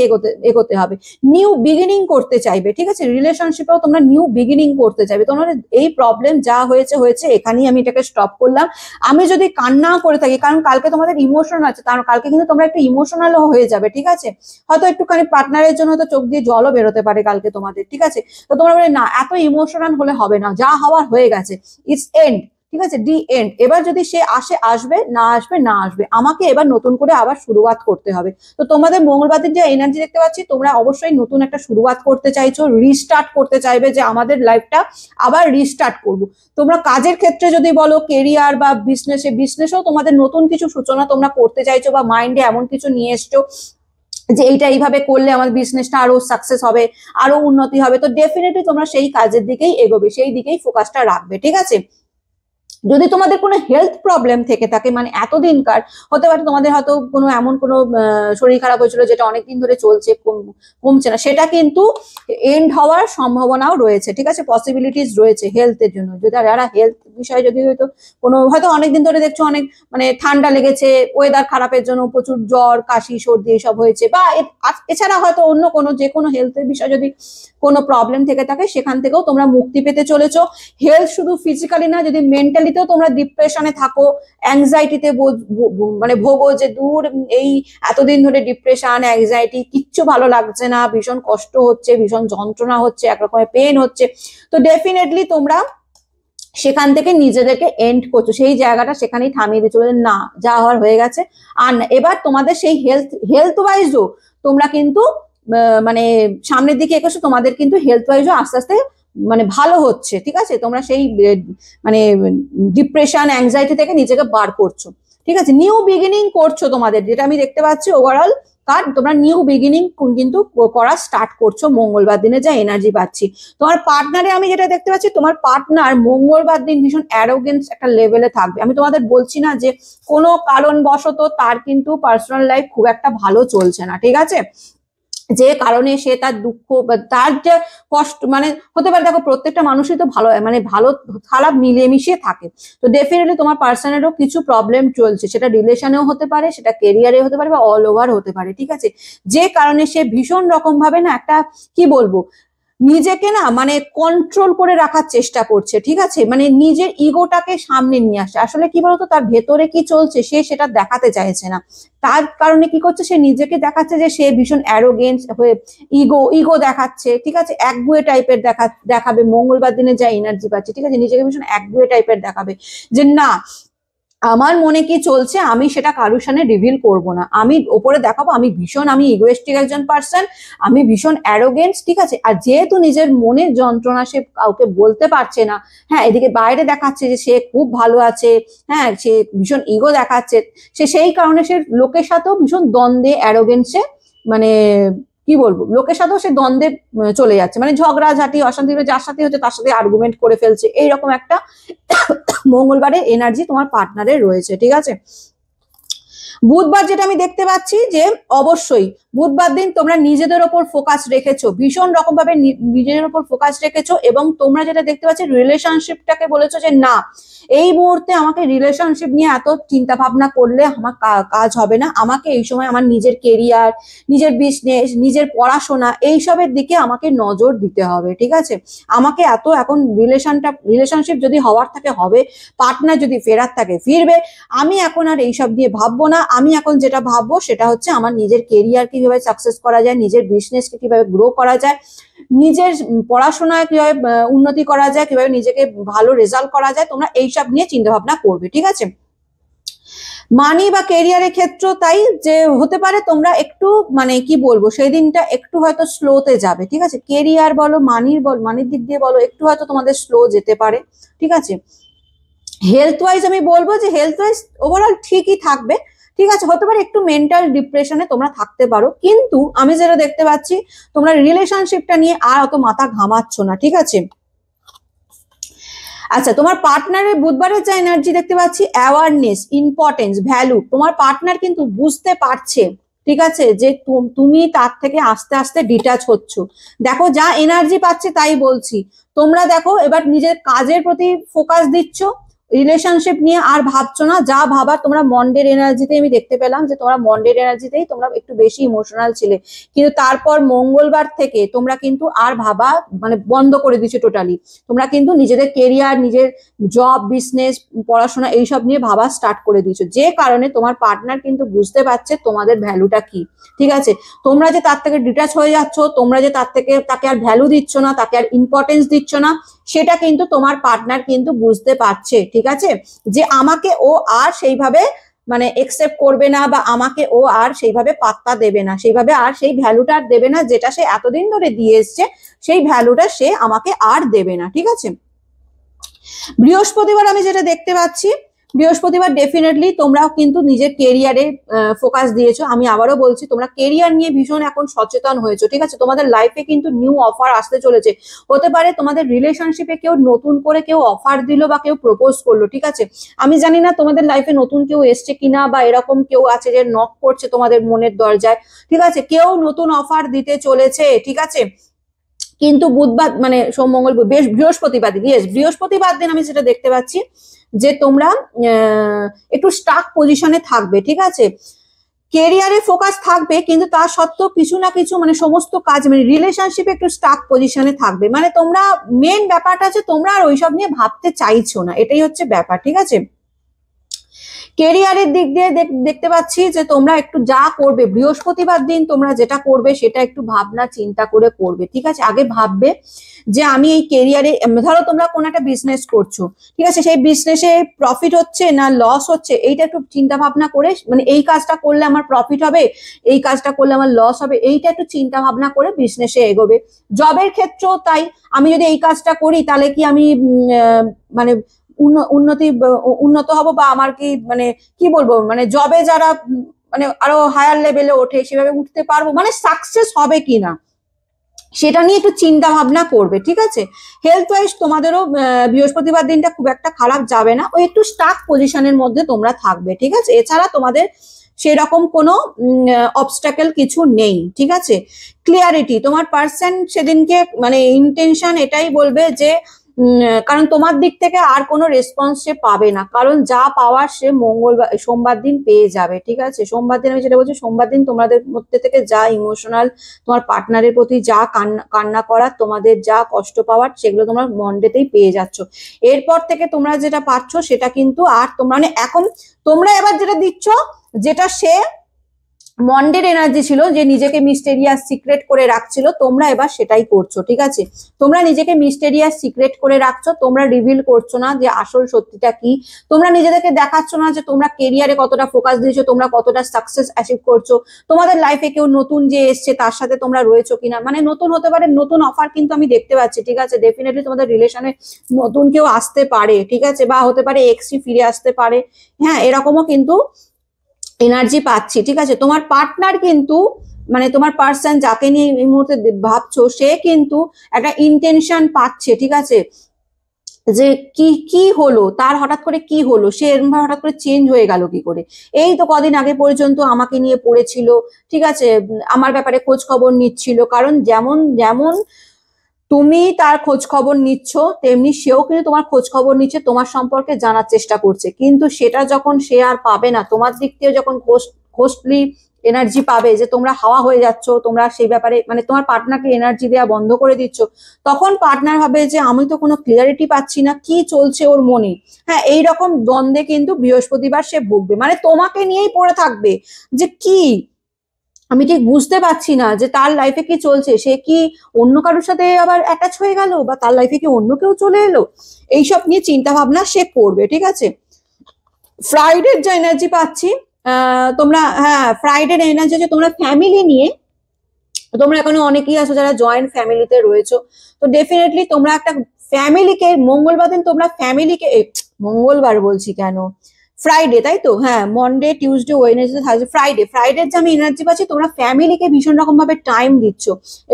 এগোতে হবে, নিউ বিগিনিং করতে চাইবে, ঠিক আছে, রিলেশনশিপেও তোমরা নিউ বিগিনিং করতে চাইবে, তোমাদের এই প্রবলেম যা হয়েছে এখানেই আমি এটাকে স্টপ করলাম, আমি যদি কান্না করে থাকি, কারণ কালকে তোমাদের ইমোশন আছে, কারণ কালকে কিন্তু তোমরা একটু ইমোশনালও হয়ে যাবে, ঠিক আছে, হয়তো একটুখানি পার্টনারের জন্য হয়তো চোখ দিয়ে জলও বেরোতে পারে কালকে তোমাদের, ঠিক আছে, তো তোমরা বলে না এত ইমোশনাল হলে হবে না, যা হওয়ার হয়ে গেছে, ইটস এন্ড, ঠিক আছে, ডি এন্ড, এবার যদি সে আসবে, না আসবে, আমাকে এবার নতুন করে আবার শুরুয়াত করতে হবে। তো তোমাদের মঙ্গলবার দিন যে এনার্জি দেখতে পাচ্ছি, তোমরা অবশ্যই নতুন একটা শুরুয়াত করতে চাইছো, রিস্টার্ট করতে চাইবে, যে আমাদের লাইফটা আবার রিস্টার্ট করব। তোমরা কাজের ক্ষেত্রে যদি বলো, কেরিয়ার বা বিজনেসেও তোমাদের নতুন কিছু সূচনা তোমরা করতে চাইছো, বা মাইন্ডে এমন কিছু নিয়ে এসছো যে এইভাবে করলে আমার বিজনেসটা আরো সাকসেস হবে, আরো উন্নতি হবে, তো ডেফিনেটলি তোমরা সেই কাজের দিকেই এগোবে, সেই দিকেই ফোকাসটা রাখবে, ঠিক আছে। যদি তোমাদের কোনো হেলথ প্রবলেম থেকে থাকে, মানে এতদিনকার, হতে পারে তোমাদের হয়তো কোনো এমন কোনো শরীর খারাপ হয়েছিল যেটা অনেকদিন ধরে চলছে, কমছে না, সেটা কিন্তু এন্ড হওয়ার সম্ভাবনাও রয়েছে, ঠিক আছে, পসিবিলিটিস রয়েছে হেলথের জন্য, যদি যারা হেলথ বিষয়ে যদি হয়তো অনেকদিন ধরে দেখছো অনেক মানে ঠান্ডা লেগেছে, ওয়েদার খারাপের জন্য প্রচুর জ্বর কাশি সর্দি এসব হয়েছে, বা এছাড়া হয়তো অন্য কোনো যে কোনো হেলথের বিষয়ে যদি কোনো প্রবলেম থেকে থাকে, সেখান থেকেও তোমরা মুক্তি পেতে চলেছো। হেলথ শুধু ফিজিক্যালি না, যদি মেন্টালিতেও তোমরা ডিপ্রেশনে থাকো, অ্যাংজাইটিতে মানে ভোগো, যে দূর এই এতদিন ধরে ডিপ্রেশন অ্যাংজাইটি, কিচ্ছু ভালো লাগছে না, ভীষণ কষ্ট হচ্ছে, ভীষণ যন্ত্রণা হচ্ছে, একরকমের পেন হচ্ছে, তো ডেফিনেটলি তোমরা সেখান থেকে নিজেদেরকে এন্ড করছো, সেই জায়গাটা সেখানেই থামিয়ে দিচ্ছ, না যা হওয়ার হয়ে গেছে, আর এবার তোমাদের সেই হেলথ ওয়াইজও তোমরা কিন্তু মানে সামনের দিকে এগোছো, তোমাদের কিন্তু হেলথ ওয়াইজও আস্তে আস্তে মানে ভালো হচ্ছে, ঠিক আছে, তোমরা সেই মানে ডিপ্রেশন অ্যাংজাইটি থেকে নিজেকে বার করছো, ঠিক আছে, নিউ বিগিনিং করছো, তোমাদের যেটা আমি দেখতে পাচ্ছি ওভারঅল কার্ড, তোমরা নিউ বিগিনিং কিন্তু করা স্টার্ট করছো মঙ্গলবার দিনে, যা এনার্জি পাচ্ছি। তোমার পার্টনারে আমি যেটা দেখতে পাচ্ছি, তোমার পার্টনার মঙ্গলবার দিন ভীষণ অ্যারোগেন্স একটা লেভেলে থাকবে, আমি তোমাদের বলছি না যে কোনো কারণবশত তার কিন্তু পার্সোনাল লাইফ খুব একটা ভালো চলছে না, ঠিক আছে, যে কারণে সে তার দুঃখ বা তার যে কষ্ট, মানে হতে পারে, দেখো প্রত্যেকটা মানুষই তো ভালো মানে ভালো খারাপ মিলিয়ে মিশিয়ে থাকে, তো ডেফিনেটলি তোমার পার্সনেরও কিছু প্রবলেম চলছে, সেটা রিলেশনেও হতে পারে, সেটা কেরিয়ারে হতে পারে, বা অল ওভার হতে পারে, ঠিক আছে, যে কারণে সে ভীষণ রকম ভাবে না একটা কি বলবো নিজেকে না মানে কন্ট্রোল করে রাখার চেষ্টা করছে, ঠিক আছে, মানে নিজের ইগোটাকে সামনে নিয়ে আসে। আসলে কি বলতো, তার ভেতরে কি চলছে সে সেটা দেখাতে চাইছে না। তার কারণে কি করছে, সে নিজেকে দেখাচ্ছে যে সে ভীষণ অ্যারোগেন্স হয়ে ইগো ইগো দেখাচ্ছে, ঠিক আছে, একগুয়ে টাইপের দেখাবে। মঙ্গলবার দিনে যা এনার্জি পাচ্ছে, ঠিক আছে, নিজেকে ভীষণ একগুয়ে টাইপের দেখাবে যে না, আমার মনে কি চলছে আমি সেটা কারুর সামনে রিভিল করব না, আমি ওপরে দেখাবো আমি ইগোয়েস্টিক একজন পার্সন, আমি ভীষণ অ্যারোগেন্স, ঠিক আছে। আর যেহেতু নিজের মনের যন্ত্রণা সে কাউকে বলতে পারছে না, হ্যাঁ, এদিকে বাইরে দেখাচ্ছে যে সে খুব ভালো আছে, হ্যাঁ, সে ভীষণ ইগো দেখাচ্ছে, সে সেই কারণে সে লোকের সাথেও ভীষণ দ্বন্দ্বে অ্যারোগেন্সে, মানে কি বলবো, লোকের সাথেও সে দ্বন্দ্বে চলে যাচ্ছে, মানে ঝগড়াঝাটি অশান্তি, যার সাথে হচ্ছে তার সাথে আর্গুমেন্ট করে ফেলছে, এইরকম একটা মঙ্গলবারের এনার্জি তোমার পার্টনারের রয়েছে, ঠিক আছে। বুধবার যেটা আমি দেখতে পাচ্ছি যে অবশ্যই বুধবার দিন তোমরা নিজেদের ওপর ফোকাস রেখেছো, ভীষণ রকম ভাবে নিজেদের ওপর ফোকাস রেখেছো, এবং তোমরা যেটা দেখতে পাচ্ছি রিলেশনশিপটাকে বলেছো যে না, এই মুহূর্তে আমাকে রিলেশনশিপ নিয়ে এত চিন্তা ভাবনা করলে আমার কাজ হবে না, আমাকে এই সময় আমার নিজের কেরিয়ার, নিজের বিজনেস, নিজের পড়াশোনা এইসবের দিকে আমাকে নজর দিতে হবে, ঠিক আছে। আমাকে এত এখন রিলেশনশিপ যদি হওয়ার থাকে হবে, পার্টনার যদি ফেরার থাকে ফিরবে, আমি এখন আর এইসব দিয়ে ভাববো না। আমি এখন যেটা ভাববো সেটা হচ্ছে আমার নিজের কেরিয়ার কিভাবে সাকসেস করা যায়, নিজের বিজনেসকে কিভাবে গ্রো করা যায়, নিজের পড়াশোনায় কিভাবে উন্নতি করা যায়, কিভাবে নিজেকে ভালো রেজাল্ট করা যায়, তোমরা এইসব নিয়ে চিন্তা ভাবনা করবে, ঠিক আছে। মানি বা কেরিয়ারের ক্ষেত্র তাই যে হতে পারে তোমরা একটু মানে কি বলবো, সেই দিনটা একটু হয়তো স্লোতে যাবে, ঠিক আছে। কেরিয়ার বলো, মানির দিক দিয়ে বলো, একটু হয়তো তোমাদের স্লো যেতে পারে, ঠিক আছে। হেলথ ওয়াইজ আমি বলবো যে হেলথ ওয়াইজ ওভারঅল ঠিকই থাকবে, ঠিক আছে। হতে পারে একটু মেন্টাল ডিপ্রেশনে তোমরা থাকতে পারো, কিন্তু আমি যেটা দেখতে পাচ্ছি তোমরা রিলেশনশিপটা নিয়ে আর অত মাথা ঘামাচ্ছ না, ঠিক আছে। আচ্ছা, তোমার পার্টনারের বুধবারের যা এনার্জি দেখতে পাচ্ছি, অ্যাওয়ারনেস, ইম্পর্টেন্স, ভ্যালু, তোমার পার্টনার কিন্তু বুঝতে পারছে, ঠিক আছে, যে তুমি তার থেকে আস্তে আস্তে ডিটাচ হচ্ছ। দেখো যা এনার্জি পাচ্ছে তাই বলছি, তোমরা দেখো এবার নিজের কাজের প্রতি ফোকাস দিচ্ছ, রিলেশনশিপ নিয়ে আর ভাবছো না। যা ভাবার তোমরা মন্ডের এনার্জিতে আমি দেখতে পেলাম যে তোমরা মন্ডের এনার্জিতেই তোমরা একটু বেশি ইমোশনাল ছিলে, কিন্তু তারপর মঙ্গলবার থেকে তোমরা কিন্তু আর ভাবা মানে বন্ধ করে দিচ্ছ টোটালি। তোমরা কিন্তু নিজেদের কেরিয়ার, নিজের জব, বিজনেস, পড়াশোনা এইসব নিয়ে ভাবা স্টার্ট করে দিয়েছো, যে কারণে তোমার পার্টনার কিন্তু বুঝতে পারছে তোমাদের ভ্যালুটা কি, ঠিক আছে। তোমরা যে তার থেকে ডিটাচ হয়ে যাচ্ছ, তোমরা যে তাকে আর ভ্যালু দিচ্ছ না, তাকে আর ইম্পর্টেন্স দিচ্ছ না, সেটা কিন্তু তোমার পার্টনার কিন্তু বুঝতে পারছে, ঠিক আছে, যে আমাকে ও আর সেইভাবে মানে একসেপ্ট করবে না, বা আমাকে ও আর সেইভাবে পাত্তা দেবে না, সেইভাবে আর সেই ভ্যালুটা আর দেবে না যেটা সে এতদিন ধরে দিয়ে এসছে, সেই ভ্যালুটা সে আমাকে আর দেবে না, ঠিক আছে। বৃহস্পতিবার আমি যেটা দেখতে পাচ্ছি, বৃহস্পতিবার ডেফিনেটলি তোমরাও কিন্তু নিজের কেরিয়ারে ফোকাস দিয়েছো। আমি আবারও বলছি, তোমরা কেরিয়ার নিয়ে ভীষণ এখন সচেতন হয়েছো, ঠিক আছে। তোমাদের লাইফে কিন্তু নিউ অফার আসতে চলেছে, হতে পারে তোমাদের রিলেশনশিপে কেউ নতুন করে কেউ অফার দিল বা কেউ প্রপোজ করলো, ঠিক আছে। আমি জানি না তোমাদের লাইফে নতুন কেউ এসছে কিনা, বা এরকম কেউ আছে যে নক করছে তোমাদের মনের দরজায়, ঠিক আছে, কেউ নতুন অফার দিতে চলেছে, ঠিক আছে। কিন্তু বুধবার মানে সোম মঙ্গল বৃহস্পতিবার দিন, বৃহস্পতিবার দিন আমি যেটা দেখতে পাচ্ছি যে তোমরা একটু স্টাক পজিশনে থাকবে, ঠিক আছে। কেরিয়ারে ফোকাস থাকবে, কিন্তু তা সত্ত্বেও কিছু না কিছু মানে সমস্ত কাজ মানে রিলেশনশিপে একটু স্টাক পজিশনে থাকবে, মানে তোমরা মেন ব্যাপারটা আছে তোমরা আর ওইসব নিয়ে ভাবতে চাইছো না, এটাই হচ্ছে ব্যাপার, ঠিক আছে। কেরিয়ারের দিক দিয়ে দেখতে পাচ্ছি যে তোমরা একটু যা করবে বৃহস্পতিবার দিন, তোমরা যেটা করবে সেটা একটু ভাবনা চিন্তা করে করবে, ঠিক আছে। আগে ভাববে যে আমি এই কেরিয়ারে, ধরো তোমরা কোন একটা বিজনেস করছো, ঠিক আছে, সেই বিজনেসে প্রফিট হচ্ছে না লস হচ্ছে, এইটা একটু চিন্তা ভাবনা করে, মানে এই কাজটা করলে আমার প্রফিট হবে, এই কাজটা করলে আমার লস হবে, এইটা একটু চিন্তা ভাবনা করে বিজনেসে এগোবে। জবের ক্ষেত্রেও তাই, আমি যদি এই কাজটা করি তাহলে কি আমি মানে উন্নত হব, বা আমার কি মানে কি বলবো, মানে জবে যারা মানে আরো হায়ার লেভেলে ওঠে সেভাবে উঠতে পারবো, মানে সাকসেস হবে কিনা সেটা নিয়ে একটু চিন্তা ভাবনা করবে, ঠিক আছে। হেলথ ওয়াইজ তোমাদেরও বৃহস্পতিবার দিনটা খুব একটা খারাপ যাবে না, ওই একটু স্টাক পজিশনের মধ্যে তোমরা থাকবে, ঠিক আছে। এছাড়া তোমাদের সেরকম কোনো অবস্টাকেল কিছু নেই, ঠিক আছে। ক্লিয়ারিটি, তোমার পার্সন সেদিনকে মানে ইন্টেনশন এটাই বলবে যে কারণ তোমার দিক থেকে আর কোনো রেসপন্স সে পাবে না, কারণ যা পাওয়ার সে সোমবার দিন পেয়ে যাবে। ঠিক আছে, সোমবার দিন আমি যেটা বলছি, সোমবার দিন তোমাদের মধ্যে থেকে যা ইমোশনাল, তোমার পার্টনারের প্রতি যা কান্না কান্না করার, তোমাদের যা কষ্ট পাওয়ার, সেগুলো তোমরা মন্ডেতেই পেয়ে যাচ্ছ। এরপর থেকে তোমরা যেটা পাচ্ছ সেটা কিন্তু আর তোমরা মানে এখন তোমরা এবার যেটা দিচ্ছ, যেটা সে মন্ডের এনার্জি ছিল, যে নিজেকে মিস্টেরিয়াস সিক্রেট করে রাখছিল, তোমরা এবার সেটাই করছো। ঠিক আছে, তোমরা নিজেকে মিস্টেরিয়াস সিক্রেট করে রাখছো, তোমরা রিভিল করছো না যে আসল সত্যিটা কি, তোমরা নিজেদেরকে দেখাচ্ছ না যে তোমরা কেরিয়ারে কতটা ফোকাস দিয়েছো, তোমরা কতটা সাকসেস অ্যাচিভ করছো, তোমাদের লাইফে কেউ নতুন যে এসছে তার সাথে তোমরা রয়েছো কিনা, মানে নতুন হতে পারে, নতুন অফার কিন্তু আমি দেখতে পাচ্ছি। ঠিক আছে, ডেফিনেটলি তোমাদের রিলেশনে নতুন কেউ আসতে পারে। ঠিক আছে, বা হতে পারে এক্সই ফিরে আসতে পারে, হ্যাঁ, এরকমও কিন্তু এনার্জি পাচ্ছি। ঠিক আছে, তোমার পার্টনার কিন্তু মানে তোমার পার্সন যাকে নিয়ে এই মুহূর্তে ভাবছো, সে কিন্তু একটা ইন্টেনশন পাচ্ছে। ঠিক আছে, যে কি কি হলো তার, হঠাৎ করে কি হলো, সে এরকম ভাবে হঠাৎ করে চেঞ্জ হয়ে গেল কি করে, এই তো কদিন আগে পর্যন্ত আমাকে নিয়ে পড়েছিল। ঠিক আছে, আমার ব্যাপারে খোঁজ খবর নিচ্ছিল, কারণ যেমন যেমন তুমি তার খোঁজ খবর নিচ্ছ, তেমনি সেও কিন্তু তোমার খোঁজ খবর নিচ্ছে, তোমার সম্পর্কে জানার চেষ্টা করছে। কিন্তু সেটা যখন সে আর পাবে না, তোমার দিক থেকে যখন কোস্টলি এনার্জি পাবে, যে তোমরা হাওয়া হয়ে যাচ্ছ, তোমরা সেই ব্যাপারে মানে তোমার পার্টনারকে এনার্জি দেওয়া বন্ধ করে দিচ্ছ, তখন পার্টনার ভাবে যে আমি তো কোনো ক্লিয়ারিটি পাচ্ছি না, কি চলছে ওর মনে। হ্যাঁ, এইরকম দ্বন্দ্বে কিন্তু বৃহস্পতিবার সে ভুগবে, মানে তোমাকে নিয়েই পড়ে থাকবে যে কি আমি ঠিক বুঝতে পারছি না যে তার লাইফে কি চলছে, সে কি অন্য কারোর সাথে আবার অ্যাটাচ হয়ে গেল, বা তার লাইফে কি অন্য কেউ চলে এলো, এইসব নিয়ে চিন্তা ভাবনা সে করবে। ঠিক আছে, ফ্রাইডের যে এনার্জি পাচ্ছি, তোমরা হ্যাঁ ফ্রাইডের এনার্জি হচ্ছে তোমরা ফ্যামিলি নিয়ে, তোমরা এখনো অনেকেই আছো যারা জয়েন্ট ফ্যামিলিতে রয়েছো, তো ডেফিনেটলি তোমরা একটা ফ্যামিলিকে মঙ্গলবার দিন তোমরা ফ্যামিলিকে, মঙ্গলবার বলছি কেন, ফ্রাইডে, তাই তো, হ্যাঁ Monday Tuesday Wednesday Thursday Friday, ফ্রাইডের যে আমি এনার্জি পাচ্ছি, তোমরা ফ্যামিলিকে ভীষণ রকম ভাবে টাইম দিচ্ছ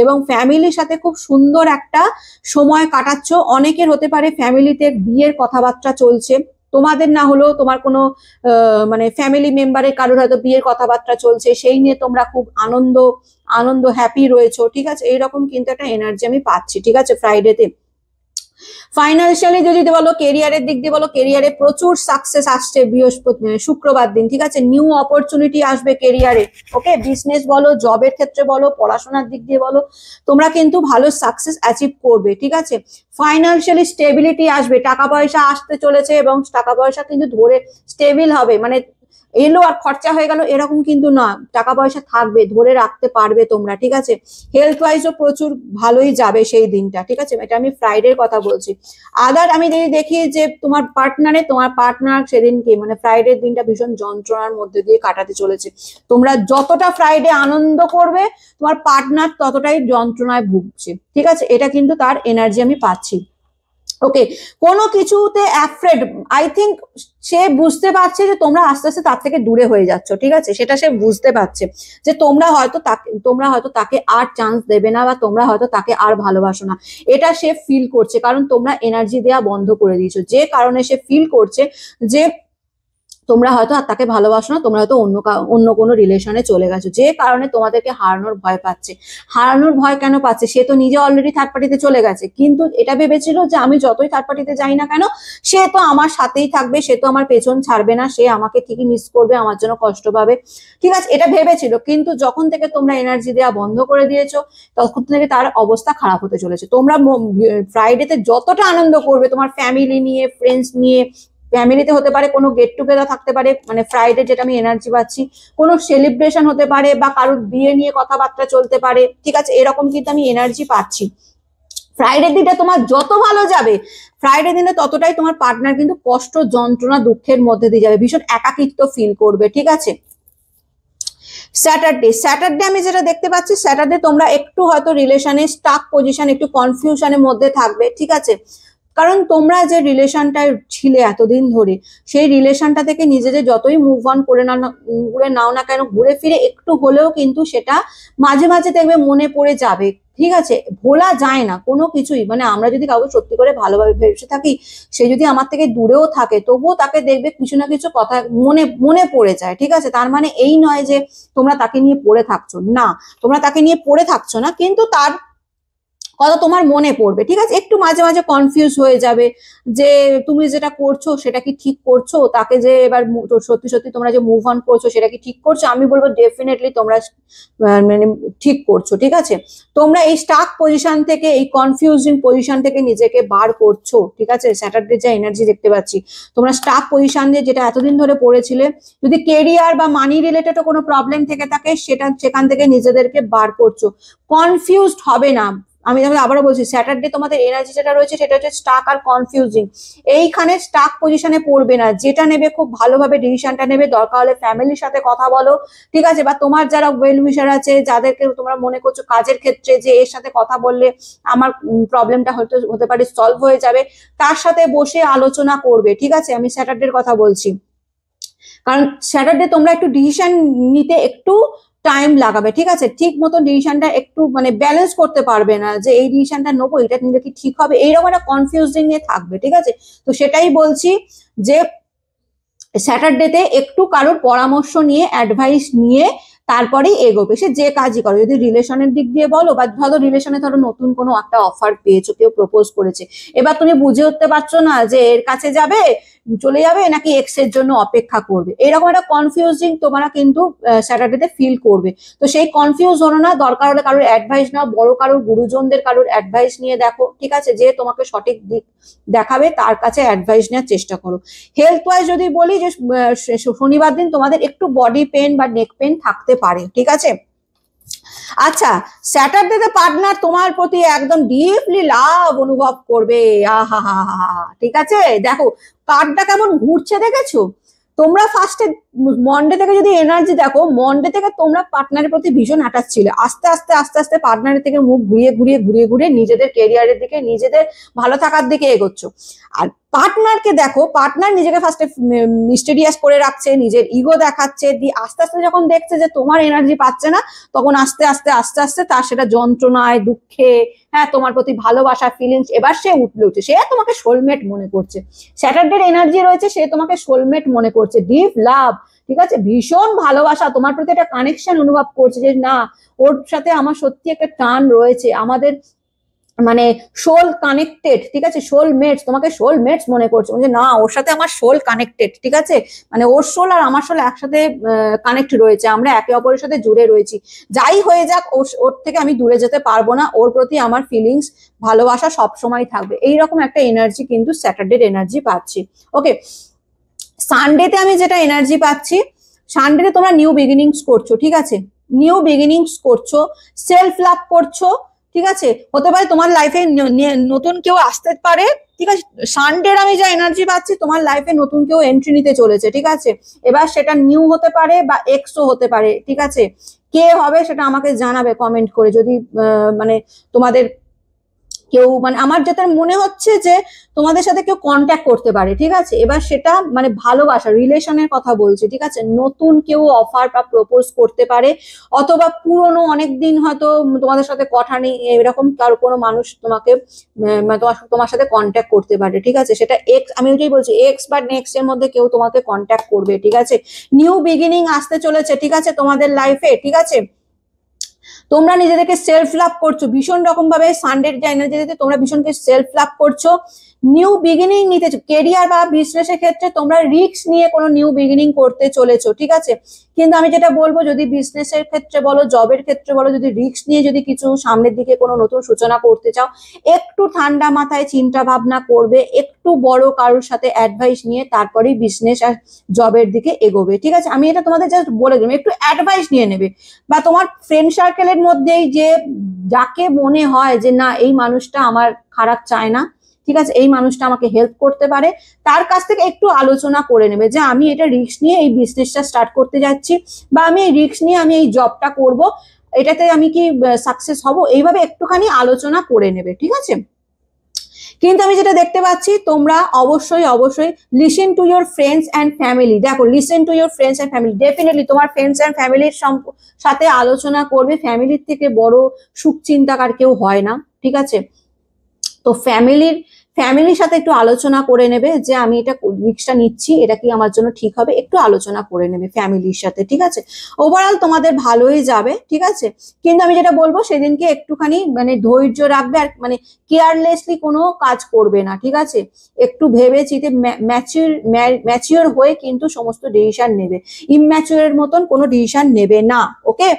এবং ফ্যামিলির সাথে খুব সুন্দর একটা সময় কাটাচ্ছ। অনেকের হতে পারে ফ্যামিলিতে বিয়ের কথাবার্তা চলছে, তোমাদের না হলেও তোমার কোনো মানে ফ্যামিলি মেম্বারের কারোর হয়তো বিয়ের কথাবার্তা চলছে, সেই নিয়ে তোমরা খুব আনন্দ আনন্দ হ্যাপি রয়েছো। ঠিক আছে, এইরকম কিন্তু একটা এনার্জি আমি পাচ্ছি। ঠিক আছে, ফ্রাইডেতে ফাইন্যান্সিয়ালি যদি বলো, কেরিয়ারের দিক দিয়ে বলো, কেরিয়ারে প্রচুর সাকসেস আসছে বৃহস্পতি শুক্রবার দিন। ঠিক আছে, নিউ অপরচুনিটি আসবে কেরিয়ারে। ওকে, বিজনেস বলো, জবের ক্ষেত্রে বলো, পড়াশোনার দিক দিয়ে বলো, তোমরা কিন্তু ভালো সাকসেস অ্যাচিভ করবে। ঠিক আছে, ফাইন্যান্সিয়ালি স্টেবিলিটি আসবে, টাকা পয়সা আসতে চলেছে এবং টাকা পয়সা কিন্তু ধরে স্টেবিল হবে, মানে এলো আর খরচা হয়ে গেল এরকম কিন্তু না, টাকা পয়সা থাকবে, ধরে রাখতে পারবে তোমরা। ঠিক আছে, হেলথ ওয়াইজও প্রচুর ভালোই যাবে সেই দিনটা। ঠিক আছে, এটা আমি ফ্রাইডের কথা বলছি। আদার আমি যদি দেখি যে তোমার পার্টনার সেদিনকে মানে ফ্রাইডের দিনটা ভীষণ যন্ত্রণার মধ্যে দিয়ে কাটাতে চলেছে। তোমরা যতটা ফ্রাইডে আনন্দ করবে, তোমার পার্টনার ততটাই যন্ত্রণায় ভুগছে। ঠিক আছে, এটা কিন্তু তার এনার্জি আমি পাচ্ছি। ওকে, কোনো কিছুতে অ্যাফ্রেড, আই থিঙ্ক সে বুঝতে পারছে যে তোমরা আস্তে আস্তে তার থেকে দূরে হয়ে যাচ্ছ। ঠিক আছে, সেটা সে বুঝতে পারছে যে তোমরা হয়তো তাকে আর চান্স দেবে না, বা তোমরা হয়তো তাকে আর ভালোবাসো না, এটা সে ফিল করছে, কারণ তোমরা এনার্জি দেওয়া বন্ধ করে দিয়েছো, যে কারণে সে ফিল করছে যে তোমরা হয়তো আর তাকে ভালোবাসো না, তোমরা হয়তো অন্য কোনো রিলেশনে চলে গেছো, যে কারণে তোমাদেরকে হারানোর ভয় পাচ্ছে। হারানোর ভয় কেন পাচ্ছে, সে তো নিজে অলরেডি থার্ড পার্টিতে চলে গেছে, কিন্তু এটা ভেবেছিল যে আমি যতই থার্ড পার্টিতে যাই না কেন, সে তো আমার সাথেই থাকবে, সে তো আমার পেছন ছাড়বে না, সে আমাকে ঠিকই মিস করবে, আমার জন্য কষ্ট পাবে। ঠিক আছে, এটা ভেবেছিল, কিন্তু যখন থেকে তোমরা এনার্জি দেওয়া বন্ধ করে দিয়েছো, তখন থেকে তার অবস্থা খারাপ হতে চলেছে। তোমরা ফ্রাইডেতে যতটা আনন্দ করবে, তোমার ফ্যামিলি নিয়ে, ফ্রেন্ডস নিয়ে, ফ্যামিলিতে হতে পারে কোনো গেট টুগেদার থাকতে পারে, মানে ফ্রাইডে যেটা আমি এনার্জি পাচ্ছি, কোনো সেলিব্রেশন হতে পারে, বা কারোর বিয়ে নিয়ে কথাবার্তা চলতে পারে। ঠিক আছে, এরকম কিন্তু আমি এনার্জি পাচ্ছি। ফ্রাইডের দিনটা তোমার যত ভালো যাবে, ফ্রাইডে দিনে ততটাই তোমার পার্টনার কিন্তু কষ্ট, যন্ত্রণা, দুঃখের মধ্যে দিয়ে যাবে, ভীষণ একাকিত্ব ফিল করবে। ঠিক আছে, স্যাটারডে আমি যেটা দেখতে পাচ্ছি, স্যাটারডে তোমরা একটু হয়তো রিলেশনে স্টাক পজিশন, একটু কনফিউশনের মধ্যে থাকবে। ঠিক আছে, কারণ তোমরা যে রিলেশনটায় ছিলে এতদিন ধরে, সেই রিলেশনটা থেকে নিজেদের যতই মুভ অন করে নাও না কেন, ঘুরে ফিরে একটু হলেও কিন্তু সেটা মাঝে মাঝে দেখবে মনে পড়ে যাবে। ঠিক আছে, ভোলা যায় না কোনো কিছুই, মানে আমরা যদি কাউকে সত্যি করে ভালোভাবে ভেসে থাকি, সে যদি আমার থেকে দূরেও থাকে, তবুও তাকে দেখবে কিছু না কিছু কথা মনে মনে পড়ে যায়। ঠিক আছে, তার মানে এই নয় যে তোমরা তাকে নিয়ে পড়ে থাকছো না, তোমরা তাকে নিয়ে পড়ে থাকছো না, কিন্তু তার কথা তোমার মনে পড়বে, ঠিক আছে? একটু মাঝে মাঝে কনফিউজ হয়ে যাবে যে তুমি যেটা করছো সেটা কি ঠিক করছো, তাকে যে এবার সত্যি সত্যি তোমরা যে মুভ অন করছো সেটা কি ঠিক করছো। আমি বলবো ডেফিনেটলি তোমরা মানে ঠিক করছো, ঠিক আছে? তোমরা এই স্টাক পজিশন থেকে, এই কনফিউজিং পজিশন থেকে নিজেকে বার করছো, ঠিক আছে? স্যাটারডে যা এনার্জি দেখতে পাচ্ছি, তোমরা স্টাক পজিশন দিয়ে যেটা এতদিন ধরে পড়েছিলে, যদি কেরিয়ার বা মানি রিলেটেড কোনো প্রবলেম থেকে থাকে সেটা সেখান থেকে নিজেদেরকে বার করছো। কনফিউজড হবে না। আমি আবারও বলছি, স্যাটারডে তোমাদের এনার্জি যেটা রয়েছে সেটা হচ্ছে স্টাক আর কনফিউজিং। এইখানে স্টাক পজিশনে পড়বে না, যেটা নেবে খুব ভালোভাবে ডিসিশনটা নেবে। দরকার হলে ফ্যামিলির সাথে কথা বলো, ঠিক আছে? বা তোমার যারা ওয়েল উইশার আছে, যাদেরকে তোমরা মনে করছো কাজের ক্ষেত্রে যে এর সাথে কথা বললে আমার প্রবলেমটা হতে পারে সলভ হয়ে যাবে, তার সাথে বসে আলোচনা করবে, ঠিক আছে? আমি স্যাটারডের কথা বলছি, কারণ স্যাটারডে তোমরা একটু ডিসিশন নিতে একটু টাইম লাগাবে, ঠিক আছে? ঠিক মতো ডিসিশনটা একটু মানে ব্যালেন্স করতে পারবে না, যে এই ডিসিশনটা নেবো, এটা নিলে কি ঠিক হবে, এইরকম একটা কনফিউজিং নিয়ে থাকবে, ঠিক আছে? তো সেটাই বলছি যে স্যাটারডেতে একটু কারোর পরামর্শ নিয়ে, অ্যাডভাইস নিয়ে তারপরেই এগোবে, সে যে কাজই করো। যদি রিলেশনের দিক দিয়ে বলো, বা ধরো রিলেশনে ধরো নতুন কোনো একটা অফার পেয়েছো, কেউ প্রপোজ করেছে, এবার তুমি বুঝে উঠতে পারছো না যে এর কাছে যাবে, চলে যাবে, নাকি এক্স এর জন্য অপেক্ষা করবে। এরকম একটা কনফিউজিং তোমরা কিন্তু স্যাটারডেতে ফিল করবে। তো সেই কনফিউজ হলো না, দরকার হলে কারোর অ্যাডভাইস নাও, বড় কারোর গুরুজনদের কারোর অ্যাডভাইস নিয়ে দেখো, ঠিক আছে? যে তোমাকে সঠিক দিক দেখাবে তার কাছে অ্যাডভাইস নেওয়ার চেষ্টা করো। হেলথ ওয়াইজ যদি বলি, যে শনিবার দিন তোমাদের একটু বডি পেন বা নেক পেন থাকতে পারে, ঠিক আছে? আচ্ছা, স্যাটারডেতে পার্টনার তোমার প্রতি একদম ডিপলি লাভ অনুভব করবে, আহা হা হা, ঠিক আছে? দেখো কার্ডটা কেমন ঘুরছে, দেখেছো? তোমরা ফার্স্টে মন্ডে থেকে যদি এনার্জি দেখো, মন্ডে থেকে তোমরা পার্টনারের প্রতি ভীষণ অ্যাটাচ ছিলে, আস্তে আস্তে আস্তে আস্তে পার্টনারের থেকে মুখ ঘুরিয়ে ঘুরিয়ে ঘুরিয়ে ঘুরিয়ে নিজেদের কেরিয়ারের দিকে, নিজেদের ভালো থাকার দিকে এগোচ্ছ। আর পার্টনারকে দেখো, পার্টনার নিজেকে ফার্স্টে মিস্টেরিয়াস করে রাখছে, নিজের ইগো দেখাচ্ছে, দিয়ে আস্তে আস্তে যখন দেখছে যে তোমার এনার্জি পাচ্ছে না, তখন আস্তে আস্তে আস্তে আস্তে তার সেটা যন্ত্রণায়, দুঃখে, হ্যাঁ, তোমার প্রতি ভালোবাসা ফিলিংস, এবার সে উঠছে, সে তোমাকে সোলমেট মনে করছে। স্যাটারডের এনার্জি রয়েছে, সে তোমাকে সোলমেট মনে করছে, ডিপ লাভ, ঠিক আছে? ভীষণ ভালোবাসা, তোমার প্রতি একটা কানেকশন অনুভব করছে, যে না, ওর সাথে আমার সত্যি একটা টান রয়েছে, আমাদের মানে সোল কানেক্টেড, ঠিক আছে? সোল মেটস, তোমাকে সোল মেটস মনে করছে, যে না, ওর সাথে আমার সোল কানেক্টেড, ঠিক আছে? মানে ওর সোল আর আমার সোল একসাথে কানেক্ট রয়েছে, আমরা একে অপরের সাথে জুড়ে রয়েছি। যাই হয়ে যাক, ওর থেকে আমি দূরে যেতে পারবো না, ওর প্রতি আমার ফিলিংস, ভালোবাসা সবসময় থাকবে। এইরকম একটা এনার্জি কিন্তু স্যাটারডের এনার্জি পাচ্ছি। ওকে, সানডেতে আমি যেটা এনার্জি পাচ্ছি, সানডেতে তোমরা নিউ বিগিনিংস করছো, ঠিক আছে? নিউ বিগিনিংস করছো, সেলফ লাভ করছো, ঠিক আছে? হতে পারে তোমার লাইফে নতুন কেউ আসতে পারে, ঠিক আছে? সানডের আমি যা এনার্জি পাচ্ছি, তোমার লাইফে নতুন কেউ এন্ট্রি নিতে চলেছে, ঠিক আছে? এবার সেটা নিউ হতে পারে বা এক্সও হতে পারে, ঠিক আছে? কে হবে সেটা আমাকে জানাবে কমেন্ট করে, যদি মানে তোমাদের কেউ, মানে আমার যেটা মনে হচ্ছে যে তোমাদের সাথে কেউ কন্ট্যাক্ট করতে পারে, ঠিক আছে? এবার সেটা মানে ভালোবাসা, রিলেশনের কথা বলছি, ঠিক আছে? নতুন কেউ অফার বা প্রপোজ করতে পারে, অথবা পুরনো অনেকদিন হয়তো তোমাদের সাথে কথা নেই, এরকম কারো কোনো মানুষ তোমাকে তোমার সাথে কন্ট্যাক্ট করতে পারে, ঠিক আছে? সেটা এক্স, আমি ওইটাই বলছি, এক্স বা নেক্সট এর মধ্যে কেউ তোমাকে কন্ট্যাক্ট করবে, ঠিক আছে? নিউ বিগিনিং আসতে চলেছে, ঠিক আছে, তোমাদের লাইফে, ঠিক আছে? তোমরা নিজেদেরকে সেলফ লাভ করছো ভীষণ রকম ভাবে, সানডের যে এনার্জিতে তোমরা ভীষণকে সেলফ লাভ করছো, নিউ বিগিনিং নিতে, কেরিয়ার বা বিজনেসের ক্ষেত্রে তোমরা রিস্ক নিয়ে কোনো নিউ বিগিনিং করতে চলেছো, ঠিক আছে? কিন্তু আমি যেটা বলবো, যদি বিজনেসের ক্ষেত্রে বলো, জবের ক্ষেত্রে বলো, যদি রিস্ক নিয়ে যদি কিছু সামনের দিকে কোনো নতুন সূচনা করতে চাও, একটু ঠান্ডা মাথায় চিন্তা ভাবনা করবে, একটু বড় কারোর সাথে অ্যাডভাইস নিয়ে তারপরেই বিজনেস আর জবের দিকে এগোবে, ঠিক আছে? আমি এটা তোমাদের জাস্ট বলে দিলাম, একটু অ্যাডভাইস নিয়ে নেবে, বা তোমার ফ্রেন্ড সার্কেলের মধ্যেই যে যাকে মনে হয় যে না, এই মানুষটা আমার খারাপ চায় না, ঠিক আছে, এই মানুষটা আমাকে হেল্প করতে পারে, তার কাছ থেকে একটু আলোচনা করে নেবে, যে আমি এটা রিস্ক নিয়ে এই বিজনেসটা স্টার্ট করতে যাচ্ছি, বা আমি এই রিস্ক নিয়ে আমি এই জবটা করব, এটাতে আমি কি সাকসেস হব, এইভাবে একটুখানি আলোচনা করে নেবে, ঠিক আছে? কিন্তু আমি যেটা দেখতে পাচ্ছি, তোমরা অবশ্যই অবশ্যই listen to your friends and family. দেখো, listen to your friends and family, definitely তোমার ফ্রেন্ডস অ্যান্ড ফ্যামিলির সাথে আলোচনা করবে। ফ্যামিলির থেকে বড় সুখ চিন্তাকার কেউ হয় না, ঠিক আছে? তো ফ্যামিলির সাথে একটু আলোচনা করে নেবে যে আমি এটা রিস্কটা নিচ্ছি, এটা কি আমার জন্য ঠিক হবে, একটু আলোচনা করে নেবে ফ্যামিলির সাথে, ঠিক আছে? ওভারঅল তোমাদের ভালোই যাবে, ঠিক আছে? কিন্তু আমি যেটা বলবো সেদিনকে একটুখানি মানে ধৈর্য রাখবে, আর মানে কেয়ারলেসলি কোনো কাজ করবে না, ঠিক আছে? একটু ভেবে চিন্তে ম্যাচিওর হয়ে কিন্তু সমস্ত ডিসিশন নেবে, ইম্যাচিওরের মতন কোনো ডিসিশন নেবে না, ওকে?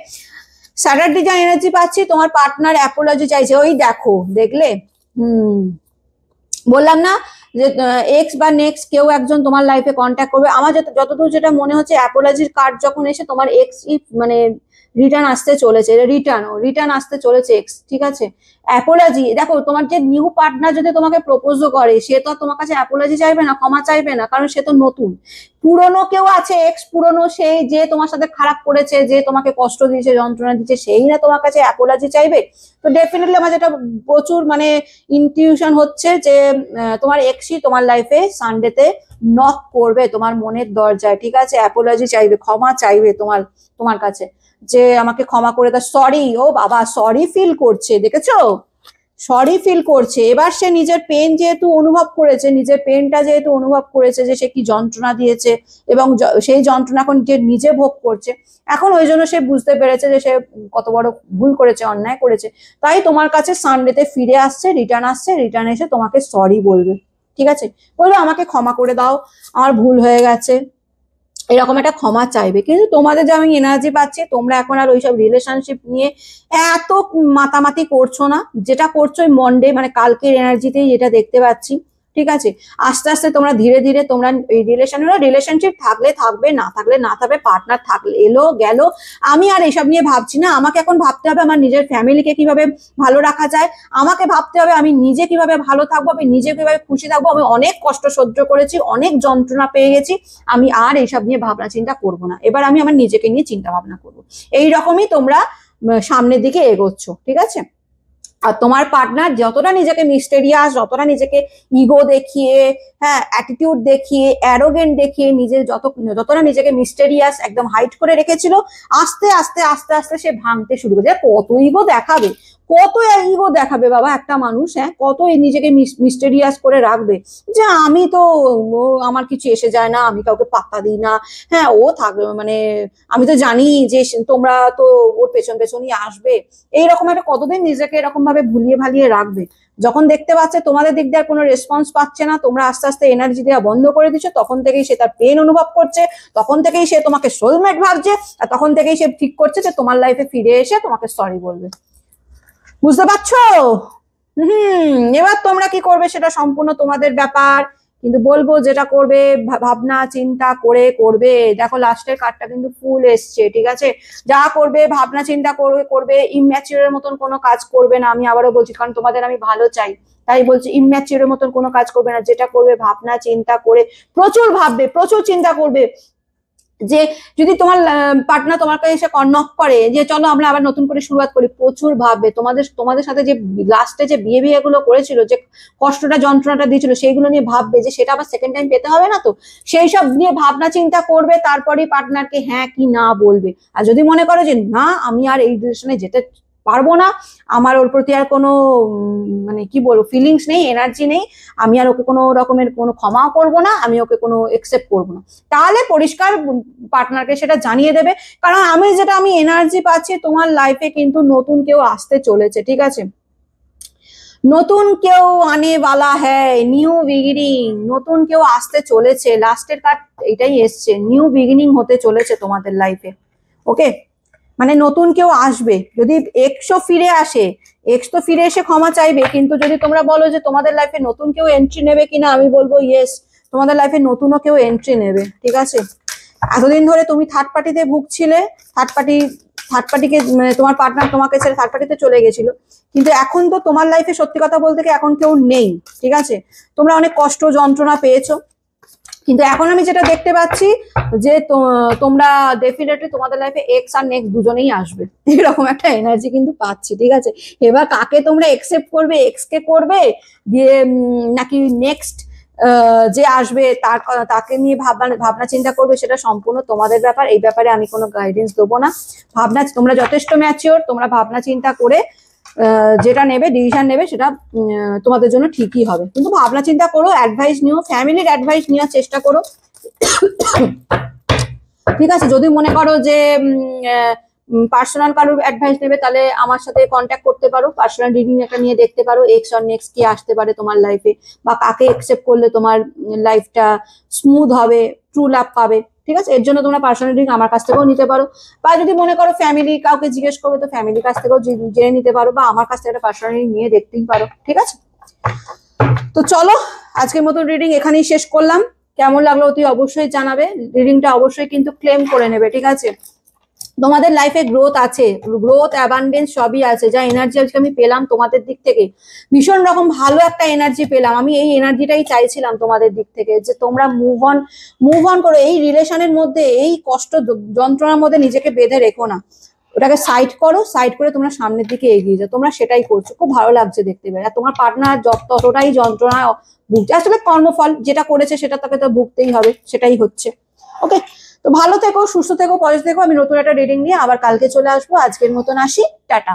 স্যাটারডে যা এনার্জি পাচ্ছি, তোমার পার্টনার অ্যাপোলজি চাইছে, ওই দেখো দেখলে, বললাম না যে এক্স বা নেক্সট কেউ একজন তোমার লাইফে কন্ট্যাক্ট করবে। আমার যতদূর যেটা মনে হচ্ছে অ্যাপোলজির কার্ড যখন এসে তোমার এক্স মানে রিটার্ন আসতে চলেছে, রিটার্ন আসতে চলেছে এক্স, ঠিক আছে? অ্যাপোলজি, দেখো তোমার যে নিউ পার্টনার যদি তোমাকে প্রপোজও করে, সে তো তোমার কাছে অ্যাপোলজি চাইবে না, ক্ষমা চাইবে না, কারণ সে তো নতুন। পুরনো কেউ আছে, এক্স পুরনো, সেই যে তোমার সাথে খারাপ করেছে, যে তোমাকে কষ্ট দিয়েছে, যন্ত্রণা দিচ্ছে, সেই না তোমার কাছে অ্যাপোলজি চাইবে? তো ডেফিনেটলি আমার যেটা প্রচুর মানে ইনটিউশন হচ্ছে যে তোমার এক্সই তোমার লাইফে সানডেতে নক করবে তোমার মনের দরজায়, ঠিক আছে? অ্যাপোলজি চাইবে, ক্ষমা চাইবে তোমার কাছে, যে আমাকে ক্ষমা করে দাও, সরি। ও বাবা, সরি ফিল করছে, দেখেছো? সরি ফিল করছে। এবার সে নিজের পেন যেহেতু অনুভব করেছে, নিজের পেনটা যেহেতু অনুভব করেছে যে সে কি যন্ত্রণা দিয়েছে, এবং সেই যন্ত্রণা এখন যে নিজে ভোগ করছে, এখন ওই জন্য সে বুঝতে পেরেছে যে সে কত বড় ভুল করেছে, অন্যায় করেছে। তাই তোমার কাছে সানডেতে ফিরে আসছে, রিটার্ন এসে তোমাকে সরি বলবে, ঠিক আছে? বলবে আমাকে ক্ষমা করে দাও, আমার ভুল হয়ে গেছে, এরকম একটা ক্ষমা চাইবে। কিন্তু তোমাদের যে আমি এনার্জি পাচ্ছি, তোমরা এখন আর ওইসব রিলেশনশিপ নিয়ে এত মাতামাতি করছো না, যেটা করছো ওই মন্ডে মানে কালকের এনার্জিতেই যেটা দেখতে পাচ্ছি, ঠিক আছে? আস্তে আস্তে তোমরা ধীরে ধীরে তোমরা এই রিলেশনশিপ থাকলে থাকবে, না থাকলে না থাকবে, পার্টনার থাকলে এলো গেল, আমি আর এসব নিয়ে ভাবছি না। আমাকে এখন ভাবতে হবে আমার নিজের ফ্যামিলিকে কিভাবে ভালো রাখা যায়, আমাকে ভাবতে হবে আমি নিজে কিভাবে ভালো থাকবো, আমি নিজে কিভাবে খুশি থাকবো। আমি অনেক কষ্ট সহ্য করেছি, অনেক যন্ত্রণা পেয়ে গেছি, আমি আর এইসব নিয়ে ভাবনা চিন্তা করবো না, এবার আমি আমার নিজেকে নিয়ে চিন্তা ভাবনা করবো। এইরকমই তোমরা সামনের দিকে এগোচ্ছ, ঠিক আছে? আর তোমার পার্টনার যতটা নিজেকে মিস্টেরিয়াস, যতটা নিজেকে ইগো দেখিয়ে, হ্যাঁ অ্যাটিটিউড দেখিয়ে, অ্যারোগেন্ট দেখিয়ে যতটা নিজেকে মিস্টেরিয়াস একদম হাইড করে রেখেছিল, আস্তে আস্তে আস্তে আস্তে সে ভাঙতে শুরু করে। কত ইগো দেখাবে, কত ইগো দেখাবে বাবা একটা মানুষ, হ্যাঁ কত নিজেকে মিস্টেরিয়াস করে রাখবে যে আমি তো আমার কিছু এসে যায় না, আমি কাউকে পাত্তা দিই না, হ্যাঁ ও থাকবে মানে আমি তো জানি যে তোমরা তো ওর পেছন পেছনই আসবে। এইরকম একটা কতদিন নিজেকে এরকম ভাবে ভুলিয়ে ভালিয়ে রাখবে? যখন দেখতে পাচ্ছে তোমাদের দিক দিয়ে কোনো রেসপন্স পাচ্ছে না, তোমরা আস্তে আস্তে এনার্জি দেওয়া বন্ধ করে দিচ্ছ, তখন থেকেই সে তার পেন অনুভব করছে, তখন থেকেই সে তোমাকে সোলমেট ভাবছে, আর তখন থেকেই সে ঠিক করছে যে তোমার লাইফে ফিরে এসে তোমাকে সরি বলবে। বুঝতে পারছো? এবার তোমরা কি করবে সেটা সম্পূর্ণ তোমাদের ব্যাপার, কিন্তু বলবো যেটা করবে ভাবনা চিন্তা করে করবে। দেখো লাস্টের কার্ডটা কিন্তু ফুল এসছে, ঠিক আছে? যা করবে ভাবনা চিন্তা করবে, ইম্যাচিওরের মতন কোনো কাজ করবে না। আমি আবারও বলছি, কারণ তোমাদের আমি ভালো চাই, তাই বলছি ইম্যাচিওরের মতন কোনো কাজ করবে না। যেটা করবে ভাবনা চিন্তা করে, প্রচুর ভাববে, প্রচুর চিন্তা করবে। যে যদি তোমার পার্টনার তোমার কাছে এসে নক করে যে চলো আমরা আবার নতুন করে শুরুয়াত করি, প্রচুর ভাববে তোমাদের সাথে যে লাস্টে যে বিয়ে গুলো করেছিল, যে কষ্টটা যন্ত্রণাটা দিয়েছিল, সেইগুলো নিয়ে ভাববে যে সেটা আবার সেকেন্ড টাইম পেতে হবে না তো, সেই সব নিয়ে ভাবনা চিন্তা করবে। তারপরে পার্টনারকে হ্যাঁ কি না বলবে। আর যদি মনে করো যে না আমি আর এই রিলেশনে যেতে পারবো না, আমার ওর প্রতি আর কোনো মানে কি বলবো ফিলিংস নেই, এনার্জি নেই, আমি আর ওকে কোনো রকমের কোনো ক্ষমাও করবো না, আমি ওকে কোনো একসেপ্ট করবো না, তাহলে পরিষ্কার পার্টনারকে সেটা জানিয়ে দেবে। কারণ আমি এনার্জি পাচ্ছি তোমার লাইফে কিন্তু নতুন কেউ আসতে চলেছে, ঠিক আছে? নতুন কেউ আনে वाला है, নিউ বিগিনিং, নতুন কেউ আসতে চলেছে। লাস্টের কার্ড এটাই এসছে, নিউ বিগিনিং হতে চলেছে তোমাদের লাইফে, ওকে? মানে নতুন কেউ আসবে। যদি এক্সও ফিরে আসে, এক্স তো ফিরে এসে ক্ষমা চাইবে, কিন্তু যদি তোমরা বলো যে তোমাদের লাইফে নতুন কেউ এন্ট্রি নেবে কিনা, আমি বলবো ইয়েস, তোমাদের লাইফে নতুনও কেউ এন্ট্রি নেবে, ঠিক আছে? এতদিন ধরে তুমি থার্ড পার্টিতে ভুগছিলে, থার্ড পার্টিকে মানে তোমার পার্টনার তোমাকে ছেড়ে থার্ড পার্টিতে চলে গেছিল, কিন্তু এখন তো তোমার লাইফে সত্যি কথা বলতে কি এখন কেউ নেই, ঠিক আছে? তোমরা অনেক কষ্ট যন্ত্রণা পেয়েছো, কিন্তু এখন আমি যেটা দেখতে পাচ্ছি যে তোমরা ডেফিনেটলি তোমাদের লাইফে এক্স আর নেক্সট দুজনেই আসবে, এরকম একটা এনার্জি কিন্তু পাচ্ছি, ঠিক আছে? এবার কাকে তোমরা একসেপ্ট করবে, এক্স কে করবে দিয়ে নাকি নেক্সট যে আসবে তাকে নিয়ে ভাবনা চিন্তা করবে, সেটা সম্পূর্ণ তোমাদের ব্যাপার। এই ব্যাপারে আমি কোনো গাইডেন্স দেবো না। তোমরা যথেষ্ট ম্যাচিওর, তোমরা ভাবনা চিন্তা করে যেটা নেবে, ডিসিশন নেবে, সেটা তোমাদের জন্য ঠিকই হবে। কিন্তু ভাবনা চিন্তা করো, অ্যাডভাইস নিও, ফ্যামিলির অ্যাডভাইস নেওয়ার চেষ্টা করো, ঠিক আছে? যদি মনে করো যে পার্সোনাল কারোর অ্যাডভাইস নেবে, তাহলে আমার সাথে কন্ট্যাক্ট করতে পারো, পার্সোনাল রিডিং একটা নিয়ে দেখতে পারো, এক্স অর নেক্সট কি আসতে পারে তোমার লাইফে, বা কাকে একসেপ্ট করলে তোমার লাইফটা স্মুথ হবে, ট্রু লাভ পাবে, ঠিক আছে? এর জন্য তোমরা পার্সোনাল রিডিং আমার কাছ থেকেও নিতে পারো, বা যদি মনে করো ফ্যামিলি কাউকে জিজ্ঞেস করবে, তো ফ্যামিলির কাছ থেকেও জেনে নিতে পারো, বা আমার কাছ থেকে একটা পার্সোনাল রিডিং নিয়ে দেখতেই পারো, ঠিক আছে? তো চলো, আজকের মতো রিডিং এখানেই শেষ করলাম। কেমন লাগলো অতি অবশ্যই জানাবে, রিডিংটা অবশ্যই কিন্তু ক্লেম করে নেবে, ঠিক আছে? তোমাদের লাইফে গ্রোথ আছে, গ্রোথ অ্যাবান্ডেন্স সবই আছে। যা এনার্জি আজকে আমি পেলাম তোমাদের দিক থেকে, ভীষণ রকম ভালো একটা এনার্জি পেলাম। আমি এই এনার্জিটাই চাইছিলাম তোমাদের দিক থেকে, যে তোমরা মুভ অন করো, এই রিলেশনের মধ্যে, এই কষ্ট যন্ত্রণার মধ্যে নিজেকে বেঁধে রেখো না, ওটাকে সাইড করো, সাইড করে তোমরা সামনের দিকে এগিয়ে যাও। তোমরা সেটাই করছো, খুব ভালো লাগছে দেখতে পেয়ে। আর তোমার পার্টনার ততটাই যন্ত্রণায় ভুগছে, আসলে কর্মফল যেটা করেছে সেটা তাকে তো ভুগতেই হবে, সেটাই হচ্ছে। ওকে, তো ভালো থেকো, সুস্থ থেকো, পজিটিভ থেকো। আমি নতুন একটা রিডিং নিয়ে আবার কালকে চলে আসবো। আজকের মতন আসি, টাটা।